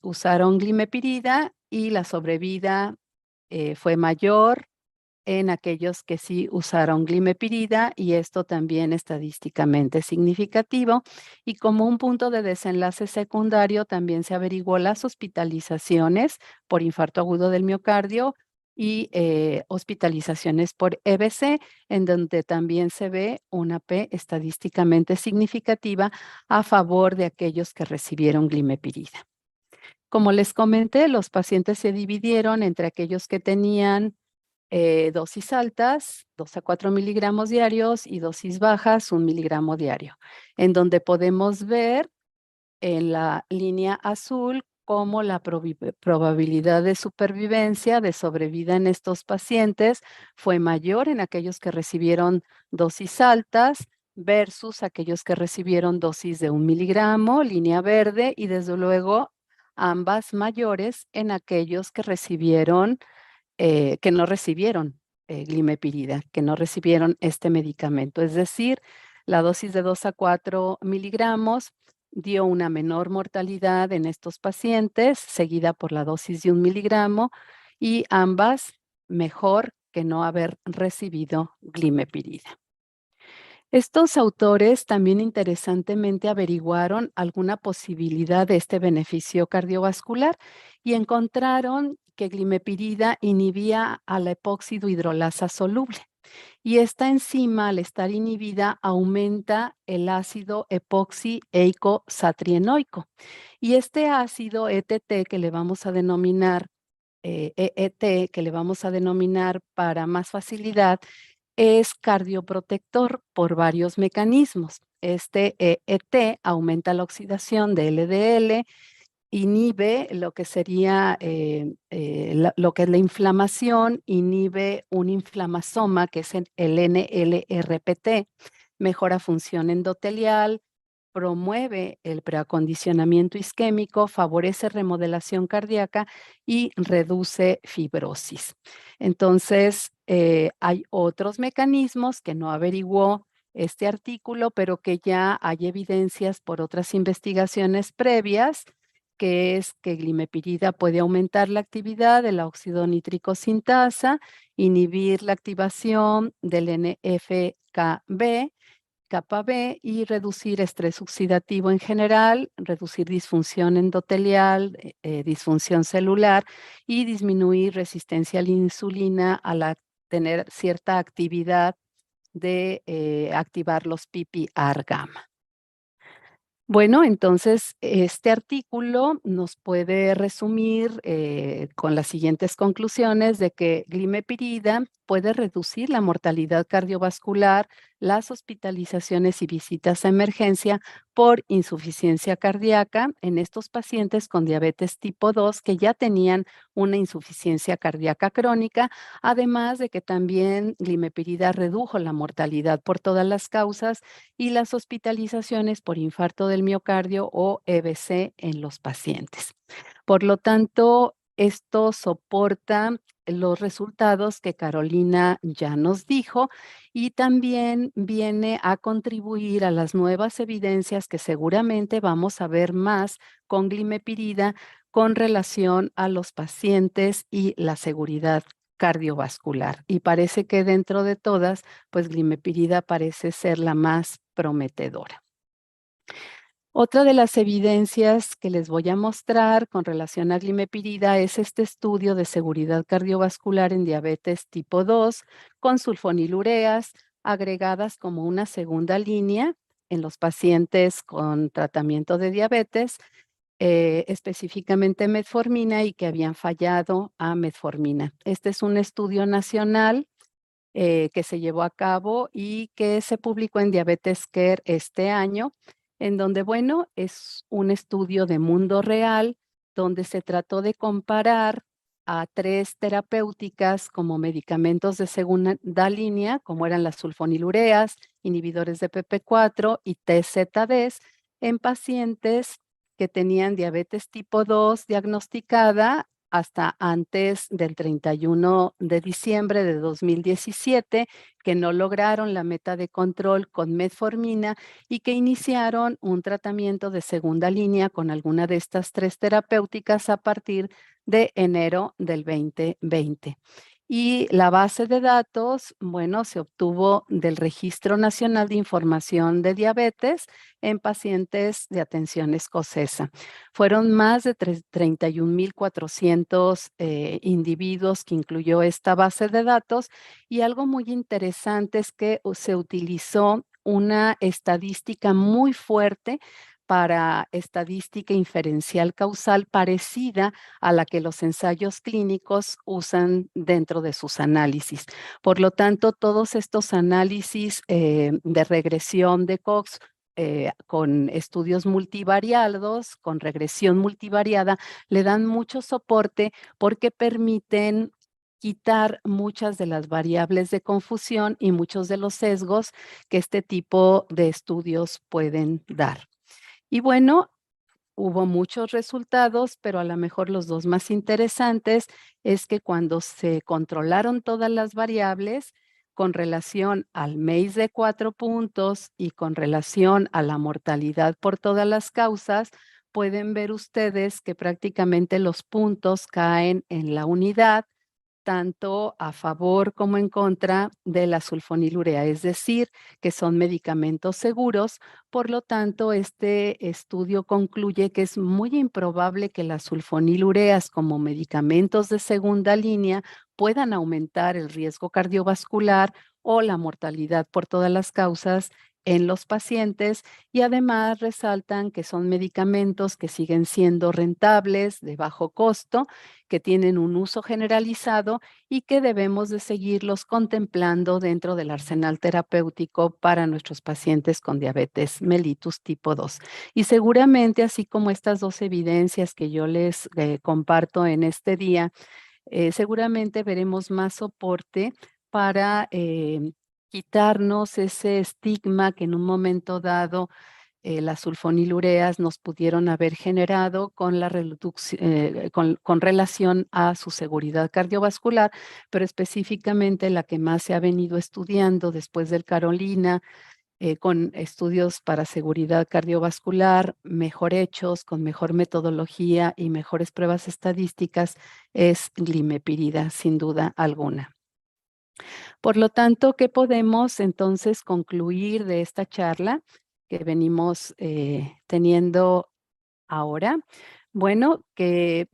usaron glimepirida, y la sobrevida fue mayor en aquellos que sí usaron glimepirida, y esto también estadísticamente significativo. Y como un punto de desenlace secundario, también se averiguó las hospitalizaciones por infarto agudo del miocardio y hospitalizaciones por EBC, en donde también se ve una P estadísticamente significativa a favor de aquellos que recibieron glimepirida. Como les comenté, los pacientes se dividieron entre aquellos que tenían dosis altas, 2 a 4 miligramos diarios, y dosis bajas, 1 miligramo diario, en donde podemos ver en la línea azul cómo la probabilidad de supervivencia, de sobrevida en estos pacientes fue mayor en aquellos que recibieron dosis altas versus aquellos que recibieron dosis de 1 miligramo, línea verde, y desde luego ambas mayores en aquellos que no recibieron glimepirida, que no recibieron este medicamento. Es decir, la dosis de 2 a 4 miligramos dio una menor mortalidad en estos pacientes, seguida por la dosis de 1 miligramo, y ambas mejor que no haber recibido glimepirida. Estos autores también interesantemente averiguaron alguna posibilidad de este beneficio cardiovascular y encontraron que glimepirida inhibía a la epóxido hidrolasa soluble, y esta enzima, al estar inhibida, aumenta el ácido epoxi-eicosatrienoico, y este ácido ETT que le vamos a denominar EET, que le vamos a denominar para más facilidad, es cardioprotector por varios mecanismos. Este EET aumenta la oxidación de LDL, inhibe lo que sería lo que es la inflamación, inhibe un inflamasoma que es el NLRPT, mejora función endotelial, promueve el preacondicionamiento isquémico, favorece remodelación cardíaca y reduce fibrosis. Entonces, hay otros mecanismos que no averiguó este artículo, pero que ya hay evidencias por otras investigaciones previas que es que glimepirida puede aumentar la actividad de la óxido nítrico sintasa, inhibir la activación del NF-κB, capa B, y reducir estrés oxidativo en general, reducir disfunción endotelial, disfunción celular y disminuir resistencia a la insulina al tener cierta actividad de activar los PPAR gamma. Bueno, entonces este artículo nos puede resumir con las siguientes conclusiones de que glimepirida puede reducir la mortalidad cardiovascular, las hospitalizaciones y visitas a emergencia por insuficiencia cardíaca en estos pacientes con diabetes tipo 2 que ya tenían una insuficiencia cardíaca crónica, además de que también glimepirida redujo la mortalidad por todas las causas y las hospitalizaciones por infarto del miocardio o EBC en los pacientes. Por lo tanto, esto soporta los resultados que Carolina ya nos dijo y también viene a contribuir a las nuevas evidencias que seguramente vamos a ver más con glimepirida con relación a los pacientes y la seguridad cardiovascular. Y parece que dentro de todas, pues glimepirida parece ser la más prometedora. Otra de las evidencias que les voy a mostrar con relación a glimepirida es este estudio de seguridad cardiovascular en diabetes tipo 2 con sulfonilureas agregadas como una segunda línea en los pacientes con tratamiento de diabetes, específicamente metformina y que habían fallado a metformina. Este es un estudio nacional que se llevó a cabo y que se publicó en Diabetes Care este año, en donde, bueno, es un estudio de mundo real, donde se trató de comparar a 3 terapéuticas como medicamentos de segunda línea, como eran las sulfonilureas, inhibidores de PP4 y TZDs, en pacientes que tenían diabetes tipo 2 diagnosticada hasta antes del 31 de diciembre de 2017, que no lograron la meta de control con metformina y que iniciaron un tratamiento de segunda línea con alguna de estas 3 terapéuticas a partir de enero del 2020. Y la base de datos, bueno, se obtuvo del Registro Nacional de Información de Diabetes en pacientes de atención escocesa. Fueron más de 31,400 individuos que incluyó esta base de datos y algo muy interesante es que se utilizó una estadística muy fuerte para estadística inferencial causal parecida a la que los ensayos clínicos usan dentro de sus análisis. Por lo tanto, todos estos análisis de regresión de Cox con estudios multivariados, con regresión multivariada, le dan mucho soporte porque permiten quitar muchas de las variables de confusión y muchos de los sesgos que este tipo de estudios pueden dar. Y bueno, hubo muchos resultados, pero a lo mejor los 2 más interesantes es que cuando se controlaron todas las variables con relación al MACE de 4 puntos y con relación a la mortalidad por todas las causas, pueden ver ustedes que prácticamente los puntos caen en la unidad tanto a favor como en contra de la sulfonilurea, es decir, que son medicamentos seguros. Por lo tanto, este estudio concluye que es muy improbable que las sulfonilureas como medicamentos de segunda línea puedan aumentar el riesgo cardiovascular o la mortalidad por todas las causas en los pacientes y además resaltan que son medicamentos que siguen siendo rentables, de bajo costo, que tienen un uso generalizado y que debemos de seguirlos contemplando dentro del arsenal terapéutico para nuestros pacientes con diabetes mellitus tipo 2. Y seguramente, así como estas 2 evidencias que yo les comparto en este día, seguramente veremos más soporte para quitarnos ese estigma que en un momento dado las sulfonilureas nos pudieron haber generado con la con relación a su seguridad cardiovascular, pero específicamente la que más se ha venido estudiando después del Carolina con estudios para seguridad cardiovascular mejor hechos, con mejor metodología y mejores pruebas estadísticas, es glimepirida, sin duda alguna. Por lo tanto, ¿qué podemos entonces concluir de esta charla que venimos teniendo ahora? Bueno, que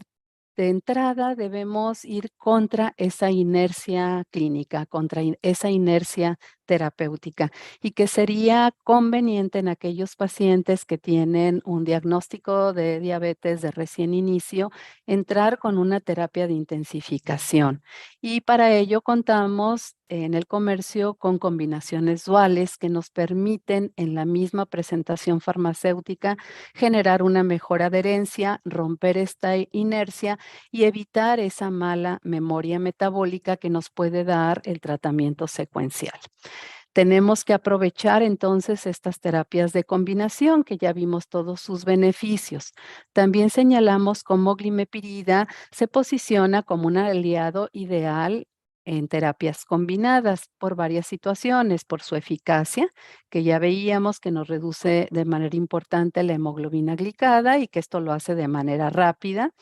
de entrada debemos ir contra esa inercia clínica, contra esa inercia terapéutica, y que sería conveniente en aquellos pacientes que tienen un diagnóstico de diabetes de recién inicio, entrar con una terapia de intensificación. Y para ello contamos en el comercio con combinaciones duales que nos permiten en la misma presentación farmacéutica generar una mejor adherencia, romper esta inercia y evitar esa mala memoria metabólica que nos puede dar el tratamiento secuencial. Tenemos que aprovechar entonces estas terapias de combinación que ya vimos todos sus beneficios. También señalamos cómo glimepirida se posiciona como un aliado ideal en terapias combinadas por varias situaciones, por su eficacia, que ya veíamos que nos reduce de manera importante la hemoglobina glicada y que esto lo hace de manera rápida,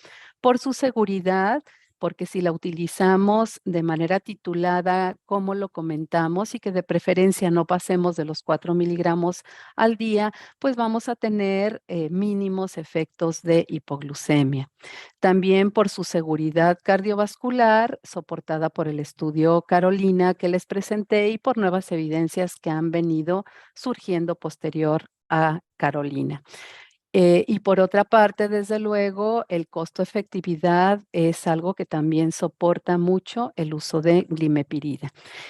por su seguridad, porque si la utilizamos de manera titulada, como lo comentamos, y que de preferencia no pasemos de los 4 miligramos al día, pues vamos a tener mínimos efectos de hipoglucemia. También por su seguridad cardiovascular, soportada por el estudio Carolina que les presenté y por nuevas evidencias que han venido surgiendo posterior a Carolina. Y por otra parte, desde luego, el costo-efectividad es algo que también soporta mucho el uso de glimepirida.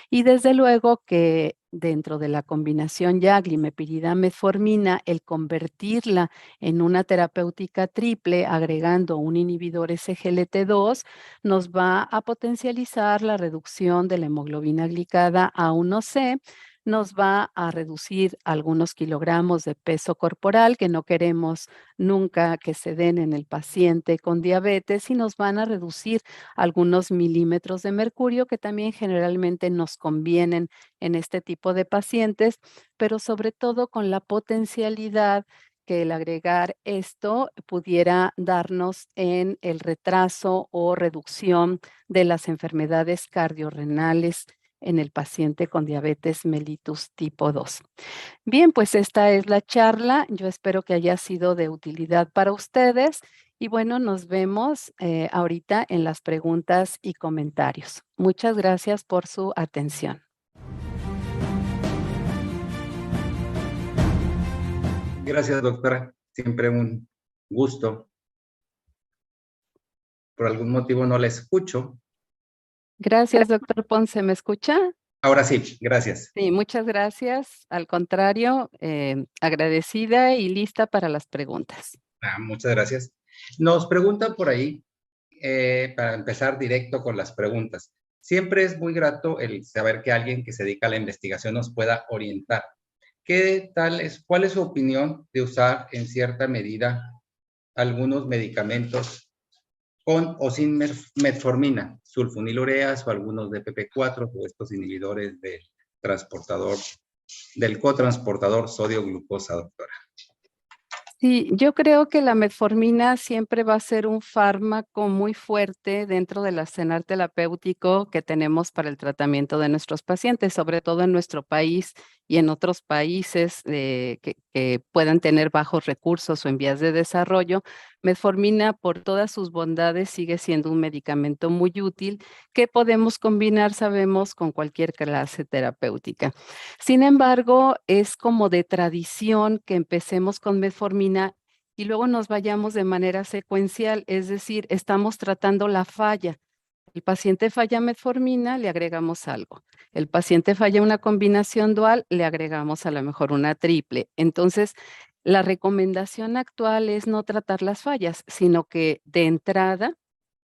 Y desde luego que dentro de la combinación ya glimepirida-metformina, el convertirla en una terapéutica triple agregando un inhibidor SGLT2 nos va a potencializar la reducción de la hemoglobina glicada A1C, nos va a reducir algunos kilogramos de peso corporal que no queremos nunca que se den en el paciente con diabetes, y nos van a reducir algunos milímetros de mercurio que también generalmente nos convienen en este tipo de pacientes, pero sobre todo con la potencialidad que el agregar esto pudiera darnos en el retraso o reducción de las enfermedades cardiorrenales en el paciente con diabetes mellitus tipo 2. Bien, pues esta es la charla. Yo espero que haya sido de utilidad para ustedes. Y bueno, nos vemos ahorita en las preguntas y comentarios. Muchas gracias por su atención. Gracias, doctora. Siempre un gusto. Por algún motivo no la escucho. Gracias, doctor Ponce. ¿Me escucha? Ahora sí, gracias. Sí, muchas gracias. Al contrario, agradecida y lista para las preguntas. Muchas gracias. Nos preguntan por ahí, para empezar directo con las preguntas. Siempre es muy grato el saber que alguien que se dedica a la investigación nos pueda orientar. ¿Cuál es su opinión de usar en cierta medida algunos medicamentos con o sin metformina, sulfonilureas o algunos DPP4 o estos inhibidores del cotransportador sodio-glucosa, doctora? Sí, yo creo que la metformina siempre va a ser un fármaco muy fuerte dentro del arsenal terapéutico que tenemos para el tratamiento de nuestros pacientes, sobre todo en nuestro país y en otros países que puedan tener bajos recursos o en vías de desarrollo. Metformina, por todas sus bondades, sigue siendo un medicamento muy útil que podemos combinar, sabemos, con cualquier clase terapéutica. Sin embargo, es como de tradición que empecemos con metformina y luego nos vayamos de manera secuencial, es decir, estamos tratando la falla. El paciente falla metformina, le agregamos algo. El paciente falla una combinación dual, le agregamos a lo mejor una triple. Entonces, la recomendación actual es no tratar las fallas, sino que de entrada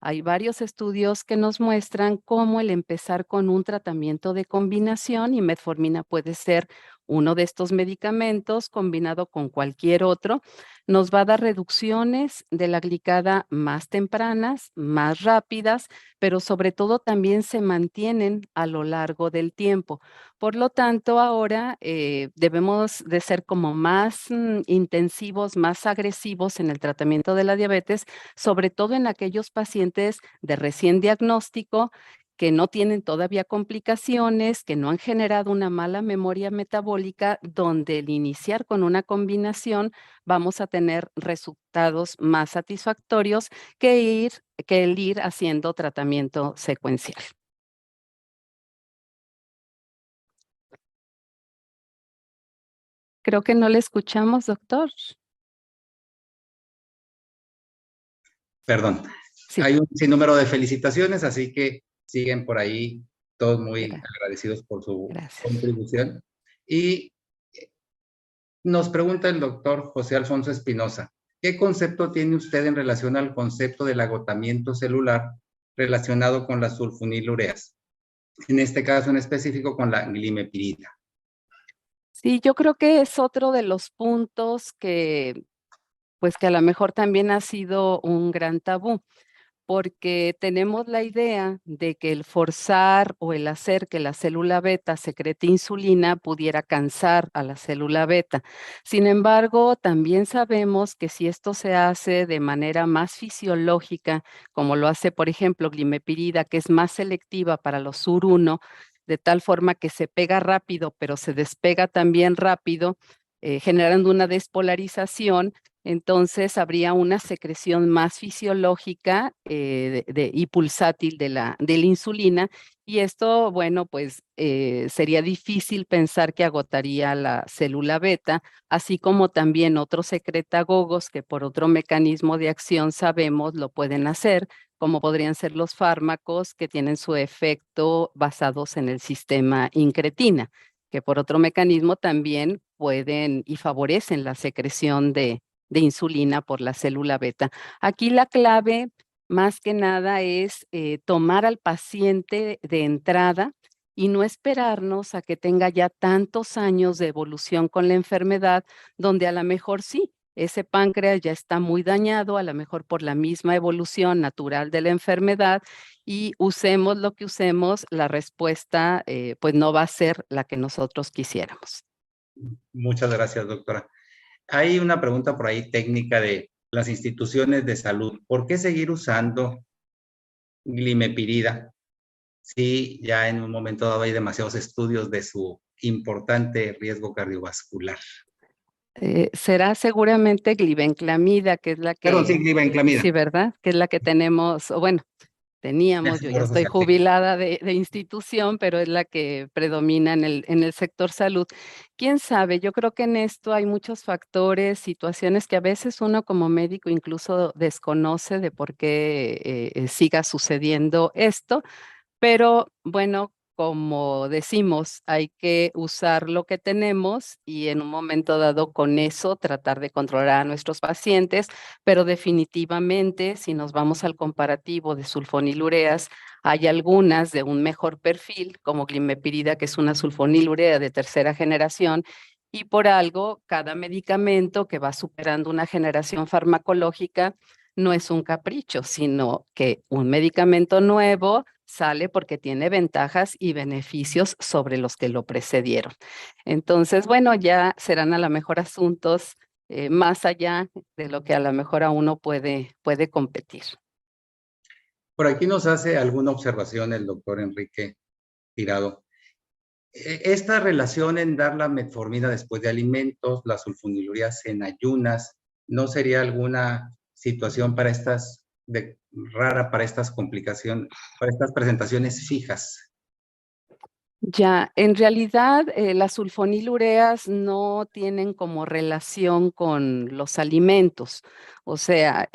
hay varios estudios que nos muestran cómo el empezar con un tratamiento de combinación, y metformina puede ser uno de estos medicamentos combinado con cualquier otro nos va a dar reducciones de la glicada más tempranas, más rápidas, pero sobre todo también se mantienen a lo largo del tiempo. Por lo tanto, ahora debemos de ser como más intensivos, más agresivos en el tratamiento de la diabetes, sobre todo en aquellos pacientes de recién diagnóstico que no tienen todavía complicaciones, que no han generado una mala memoria metabólica, donde el iniciar con una combinación vamos a tener resultados más satisfactorios que el ir haciendo tratamiento secuencial. Creo que no le escuchamos, doctor. Perdón. Sí, Hay un sinnúmero de felicitaciones, así que siguen por ahí todos muy gra- agradecidos por su gracias. contribución. Y nos pregunta el doctor José Alfonso Espinosa, ¿qué concepto tiene usted en relación al concepto del agotamiento celular relacionado con las sulfonilureas? En este caso en específico con la glimepirida. Sí, yo creo que es otro de los puntos que, pues que a lo mejor también ha sido un gran tabú, porque tenemos la idea de que el forzar o el hacer que la célula beta secrete insulina pudiera cansar a la célula beta. Sin embargo, también sabemos que si esto se hace de manera más fisiológica, como lo hace, por ejemplo, glimepirida, que es más selectiva para los SUR1, de tal forma que se pega rápido, pero se despega también rápido, generando una despolarización. Entonces habría una secreción más fisiológica y pulsátil de la insulina, y esto, bueno, pues sería difícil pensar que agotaría la célula beta, así como también otros secretagogos que por otro mecanismo de acción sabemos lo pueden hacer, como podrían ser los fármacos que tienen su efecto basados en el sistema incretina, que por otro mecanismo también pueden y favorecen la secreción de insulina por la célula beta. Aquí la clave, más que nada, es tomar al paciente de entrada y no esperarnos a que tenga ya tantos años de evolución con la enfermedad, donde a lo mejor sí, ese páncreas ya está muy dañado, a lo mejor por la misma evolución natural de la enfermedad, y usemos lo que usemos, la respuesta pues no va a ser la que nosotros quisiéramos. Muchas gracias, doctora. Hay una pregunta por ahí técnica de las instituciones de salud. ¿Por qué seguir usando glimepirida si ya en un momento dado hay demasiados estudios de su importante riesgo cardiovascular? Será seguramente glibenclamida, que es la Perdón, sí, que, glibenclamida. sí, ¿verdad? Que es la que tenemos, o bueno, Del teníamos, yo ya Seguro estoy Social, sí. jubilada de institución, pero es la que predomina en el sector salud. ¿Quién sabe? Yo creo que en esto hay muchos factores, situaciones que a veces uno como médico incluso desconoce de por qué siga sucediendo esto. Pero bueno, como decimos, hay que usar lo que tenemos y en un momento dado con eso tratar de controlar a nuestros pacientes, pero definitivamente si nos vamos al comparativo de sulfonilureas, hay algunas de un mejor perfil, como glimepirida, que es una sulfonilurea de tercera generación, y por algo cada medicamento que va superando una generación farmacológica no es un capricho, sino que un medicamento nuevo sale porque tiene ventajas y beneficios sobre los que lo precedieron. Entonces, bueno, ya serán a lo mejor asuntos más allá de lo que a lo mejor a uno puede competir. Por aquí nos hace alguna observación el doctor Enrique Tirado. Esta relación en dar la metformina después de alimentos, las sulfonilureas en ayunas, ¿no sería alguna situación para rara para estas complicaciones, para estas presentaciones fijas? Ya, en realidad las sulfonilureas no tienen como relación con los alimentos. O sea,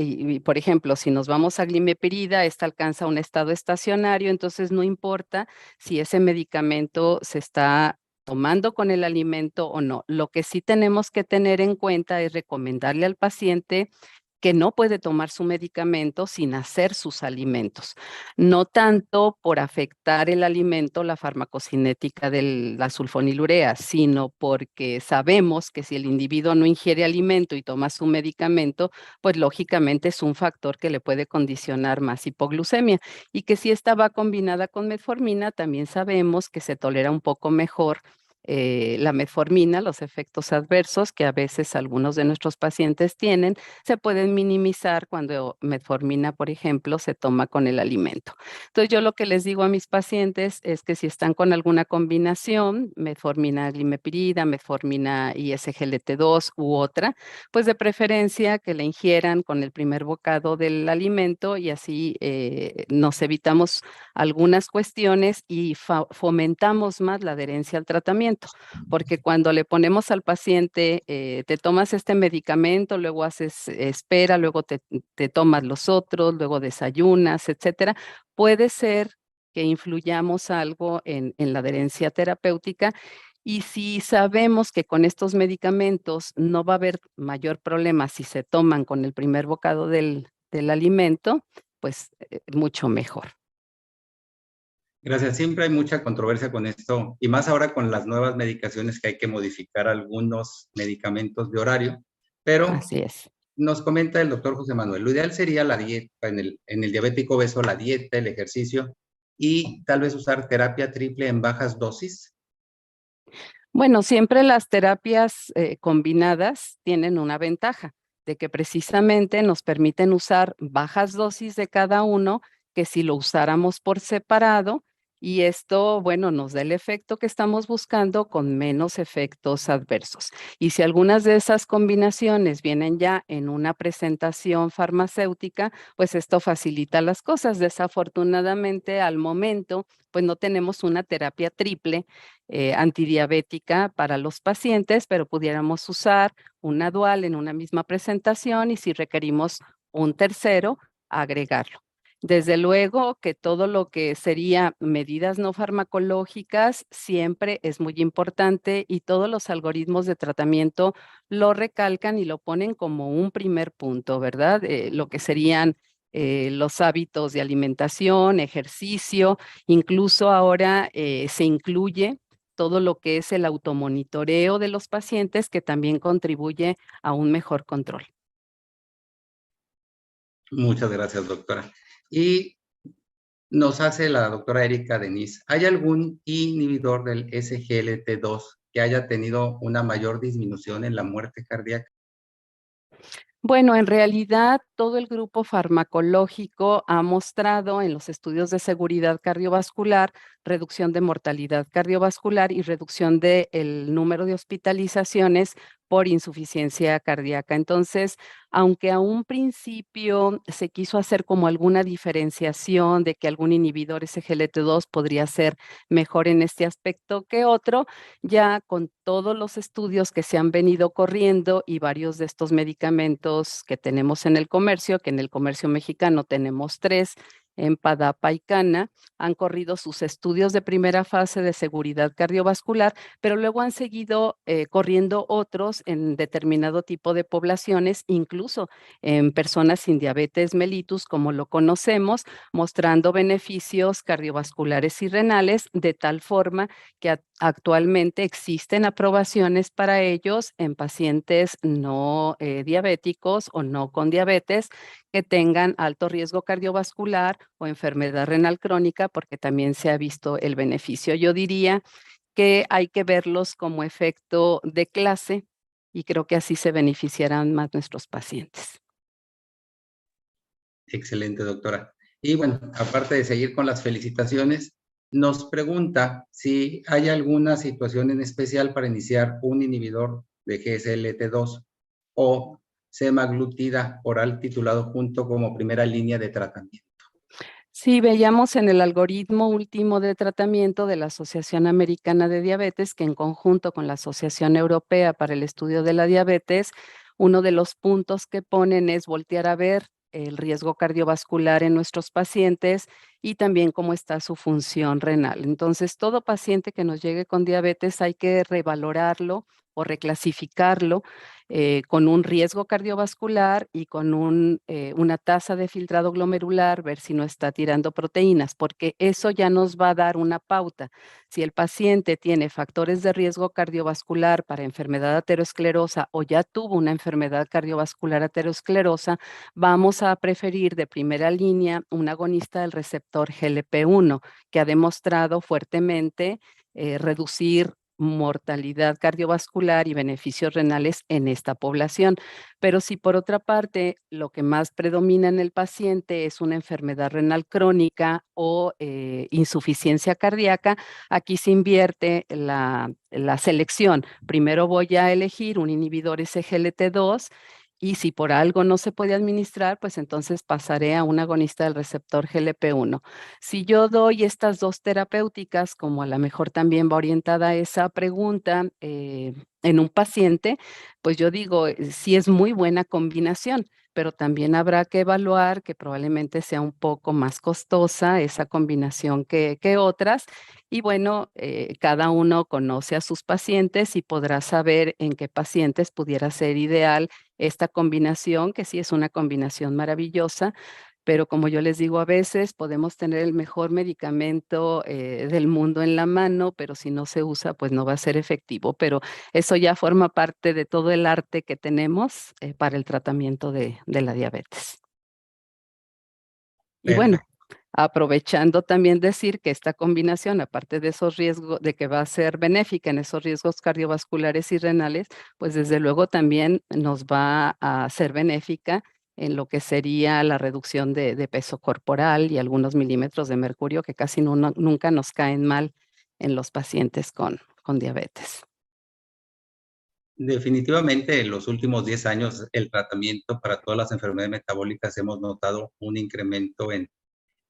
por ejemplo, si nos vamos a glimepirida, esta alcanza un estado estacionario, entonces no importa si ese medicamento se está tomando con el alimento o no. Lo que sí tenemos que tener en cuenta es recomendarle al paciente que no puede tomar su medicamento sin hacer sus alimentos. No tanto por afectar el alimento, la farmacocinética de la sulfonilurea, sino porque sabemos que si el individuo no ingiere alimento y toma su medicamento, pues lógicamente es un factor que le puede condicionar más hipoglucemia, y que si esta va combinada con metformina, también sabemos que se tolera un poco mejor la metformina. Los efectos adversos que a veces algunos de nuestros pacientes tienen se pueden minimizar cuando metformina, por ejemplo, se toma con el alimento. Entonces, yo lo que les digo a mis pacientes es que si están con alguna combinación, metformina glimepirida, metformina y SGLT2 u otra, pues de preferencia que la ingieran con el primer bocado del alimento, y así nos evitamos algunas cuestiones y fomentamos más la adherencia al tratamiento, porque cuando le ponemos al paciente, te tomas este medicamento, luego haces espera, luego te tomas los otros, luego desayunas, etcétera, puede ser que influyamos algo en la adherencia terapéutica. Y si sabemos que con estos medicamentos no va a haber mayor problema si se toman con el primer bocado del alimento, pues mucho mejor. Gracias. Siempre hay mucha controversia con esto, y más ahora con las nuevas medicaciones que hay que modificar algunos medicamentos de horario. Pero Así es. nos comenta el doctor José Manuel, lo ideal sería la dieta, en el diabético obeso, la dieta, el ejercicio y tal vez usar terapia triple en bajas dosis. Bueno, siempre las terapias combinadas tienen una ventaja, de que precisamente nos permiten usar bajas dosis de cada uno, que si lo usáramos por separado, y esto, bueno, nos da el efecto que estamos buscando con menos efectos adversos. Y si algunas de esas combinaciones vienen ya en una presentación farmacéutica, pues esto facilita las cosas. Desafortunadamente, al momento, pues no tenemos una terapia triple antidiabética para los pacientes, pero pudiéramos usar una dual en una misma presentación, y si requerimos un tercero, agregarlo. Desde luego que todo lo que sería medidas no farmacológicas siempre es muy importante, y todos los algoritmos de tratamiento lo recalcan y lo ponen como un primer punto, ¿verdad? Lo que serían los hábitos de alimentación, ejercicio, incluso ahora se incluye todo lo que es el automonitoreo de los pacientes, que también contribuye a un mejor control. Muchas gracias, doctora. Y nos hace la doctora Erika Denise, ¿hay algún inhibidor del SGLT2 que haya tenido una mayor disminución en la muerte cardíaca? Bueno, en realidad todo el grupo farmacológico ha mostrado en los estudios de seguridad cardiovascular reducción de mortalidad cardiovascular y reducción del número de hospitalizaciones por insuficiencia cardíaca. Entonces, aunque a un principio se quiso hacer como alguna diferenciación de que algún inhibidor SGLT2 podría ser mejor en este aspecto que otro, ya con todos los estudios que se han venido corriendo y varios de estos medicamentos que tenemos en el comercio, que en el comercio mexicano tenemos 3, Empadapa y Cana, han corrido sus estudios de primera fase de seguridad cardiovascular, pero luego han seguido corriendo otros en determinado tipo de poblaciones, incluso en personas sin diabetes mellitus, como lo conocemos, mostrando beneficios cardiovasculares y renales, de tal forma que actualmente existen aprobaciones para ellos en pacientes no diabéticos o no con diabetes, que tengan alto riesgo cardiovascular o enfermedad renal crónica, porque también se ha visto el beneficio. Yo diría que hay que verlos como efecto de clase, y creo que así se beneficiarán más nuestros pacientes. Excelente, doctora. Y bueno, aparte de seguir con las felicitaciones, nos pregunta si hay alguna situación en especial para iniciar un inhibidor de GSLT2 o semaglutida oral titulado junto como primera línea de tratamiento. Sí, veíamos en el algoritmo último de tratamiento de la Asociación Americana de Diabetes, que en conjunto con la Asociación Europea para el Estudio de la Diabetes, uno de los puntos que ponen es voltear a ver el riesgo cardiovascular en nuestros pacientes y también cómo está su función renal. Entonces, todo paciente que nos llegue con diabetes hay que revalorarlo o reclasificarlo con un riesgo cardiovascular y con una tasa de filtrado glomerular, ver si no está tirando proteínas, porque eso ya nos va a dar una pauta. Si el paciente tiene factores de riesgo cardiovascular para enfermedad aterosclerosa o ya tuvo una enfermedad cardiovascular aterosclerosa, vamos a preferir de primera línea un agonista del receptor GLP-1, que ha demostrado fuertemente reducir mortalidad cardiovascular y beneficios renales en esta población. Pero si por otra parte lo que más predomina en el paciente es una enfermedad renal crónica o insuficiencia cardíaca, aquí se invierte la selección. Primero voy a elegir un inhibidor SGLT2 y si por algo no se puede administrar, pues entonces pasaré a un agonista del receptor GLP-1. Si yo doy estas dos terapéuticas, como a lo mejor también va orientada a esa pregunta en un paciente, pues yo digo, sí es muy buena combinación, pero también habrá que evaluar que probablemente sea un poco más costosa esa combinación que otras. Y bueno, cada uno conoce a sus pacientes y podrá saber en qué pacientes pudiera ser ideal esta combinación, que sí es una combinación maravillosa, pero como yo les digo, a veces podemos tener el mejor medicamento del mundo en la mano, pero si no se usa, pues no va a ser efectivo. Pero eso ya forma parte de todo el arte que tenemos para el tratamiento de la diabetes. Y bueno, Perfecto. aprovechando también decir que esta combinación, aparte de esos riesgos, de que va a ser benéfica en esos riesgos cardiovasculares y renales, pues desde luego también nos va a ser benéfica en lo que sería la reducción de peso corporal y algunos milímetros de mercurio que casi nunca nos caen mal en los pacientes con diabetes. Definitivamente, en los últimos 10 años, el tratamiento para todas las enfermedades metabólicas hemos notado un incremento en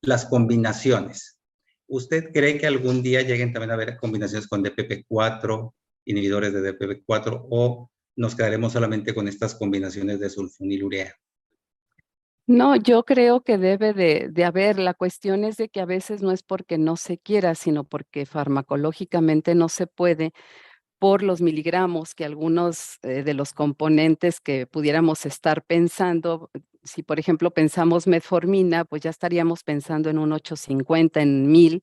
las combinaciones. ¿Usted cree que algún día lleguen también a haber combinaciones con DPP4, inhibidores de DPP4, o nos quedaremos solamente con estas combinaciones de sulfonilurea? No, yo creo que debe de haber. La cuestión es de que a veces no es porque no se quiera, sino porque farmacológicamente no se puede por los miligramos que algunos de los componentes que pudiéramos estar pensando, si por ejemplo pensamos metformina, pues ya estaríamos pensando en un 850, en 1000,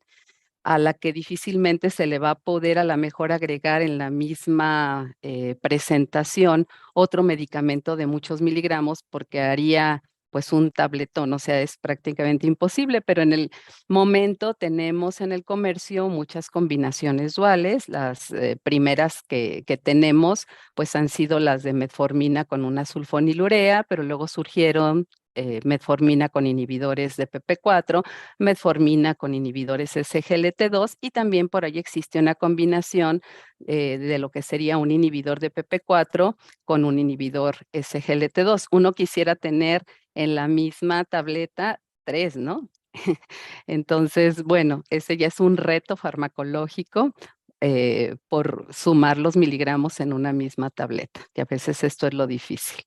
a la que difícilmente se le va a poder a la mejor agregar en la misma presentación otro medicamento de muchos miligramos porque haría pues un tabletón, o sea, es prácticamente imposible, pero en el momento tenemos en el comercio muchas combinaciones duales. Las primeras que tenemos pues han sido las de metformina con una sulfonilurea, pero luego surgieron metformina con inhibidores de PP4, metformina con inhibidores SGLT2 y también por ahí existe una combinación de lo que sería un inhibidor de PP4 con un inhibidor SGLT2. Uno quisiera tener en la misma tableta 3, ¿no? Entonces, bueno, ese ya es un reto farmacológico por sumar los miligramos en una misma tableta, que a veces esto es lo difícil.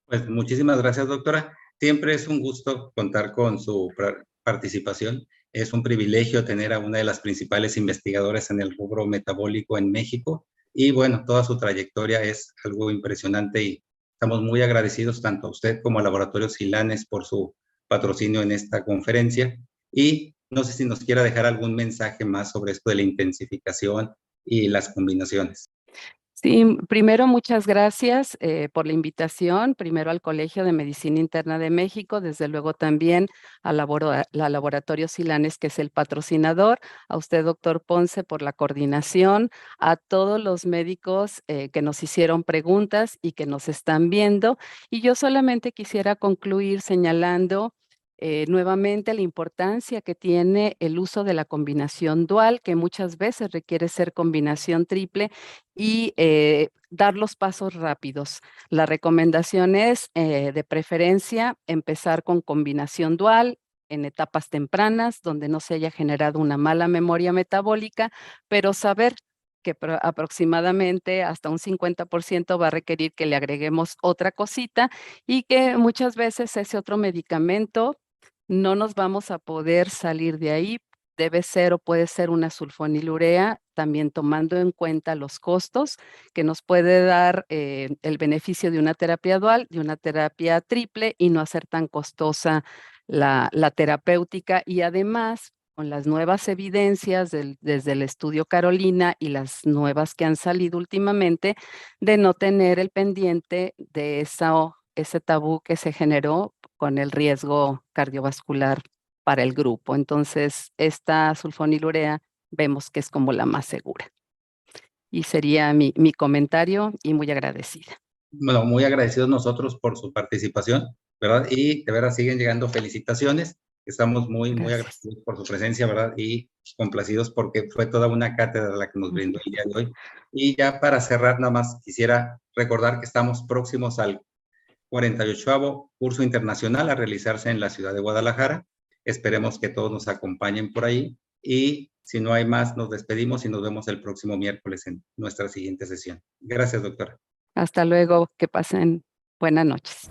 Pues muchísimas gracias, doctora. Siempre es un gusto contar con su participación. Es un privilegio tener a una de las principales investigadoras en el rubro metabólico en México. Y bueno, toda su trayectoria es algo impresionante y estamos muy agradecidos tanto a usted como a Laboratorios Gilanes por su patrocinio en esta conferencia. Y no sé si nos quiera dejar algún mensaje más sobre esto de la intensificación y las combinaciones. Sí, primero muchas gracias por la invitación, primero al Colegio de Medicina Interna de México, desde luego también a la Laboratorio Silanes, que es el patrocinador, a usted, doctor Ponce, por la coordinación, a todos los médicos que nos hicieron preguntas y que nos están viendo. Y yo solamente quisiera concluir señalando nuevamente la importancia que tiene el uso de la combinación dual, que muchas veces requiere ser combinación triple y dar los pasos rápidos. La recomendación es de preferencia empezar con combinación dual en etapas tempranas donde no se haya generado una mala memoria metabólica, pero saber que aproximadamente hasta un 50% va a requerir que le agreguemos otra cosita y que muchas veces ese otro medicamento no nos vamos a poder salir de ahí debe ser o puede ser una sulfonilurea, también tomando en cuenta los costos que nos puede dar el beneficio de una terapia dual, de una terapia triple y no hacer tan costosa la terapéutica. Y además, con las nuevas evidencias desde el estudio Carolina y las nuevas que han salido últimamente, de no tener el pendiente de ese tabú que se generó con el riesgo cardiovascular para el grupo. Entonces, esta sulfonilurea vemos que es como la más segura. Y sería mi comentario y muy agradecida. Bueno, muy agradecidos nosotros por su participación, ¿verdad? Y de verdad siguen llegando felicitaciones. Estamos muy Gracias. agradecidos por su presencia, ¿verdad? Y complacidos porque fue toda una cátedra la que nos brindó el día de hoy. Y ya para cerrar, nada más quisiera recordar que estamos próximos al 48º curso internacional a realizarse en la ciudad de Guadalajara. Esperemos que todos nos acompañen por ahí y si no hay más, nos despedimos y nos vemos el próximo miércoles en nuestra siguiente sesión. Gracias, doctora. Hasta luego, que pasen buenas noches.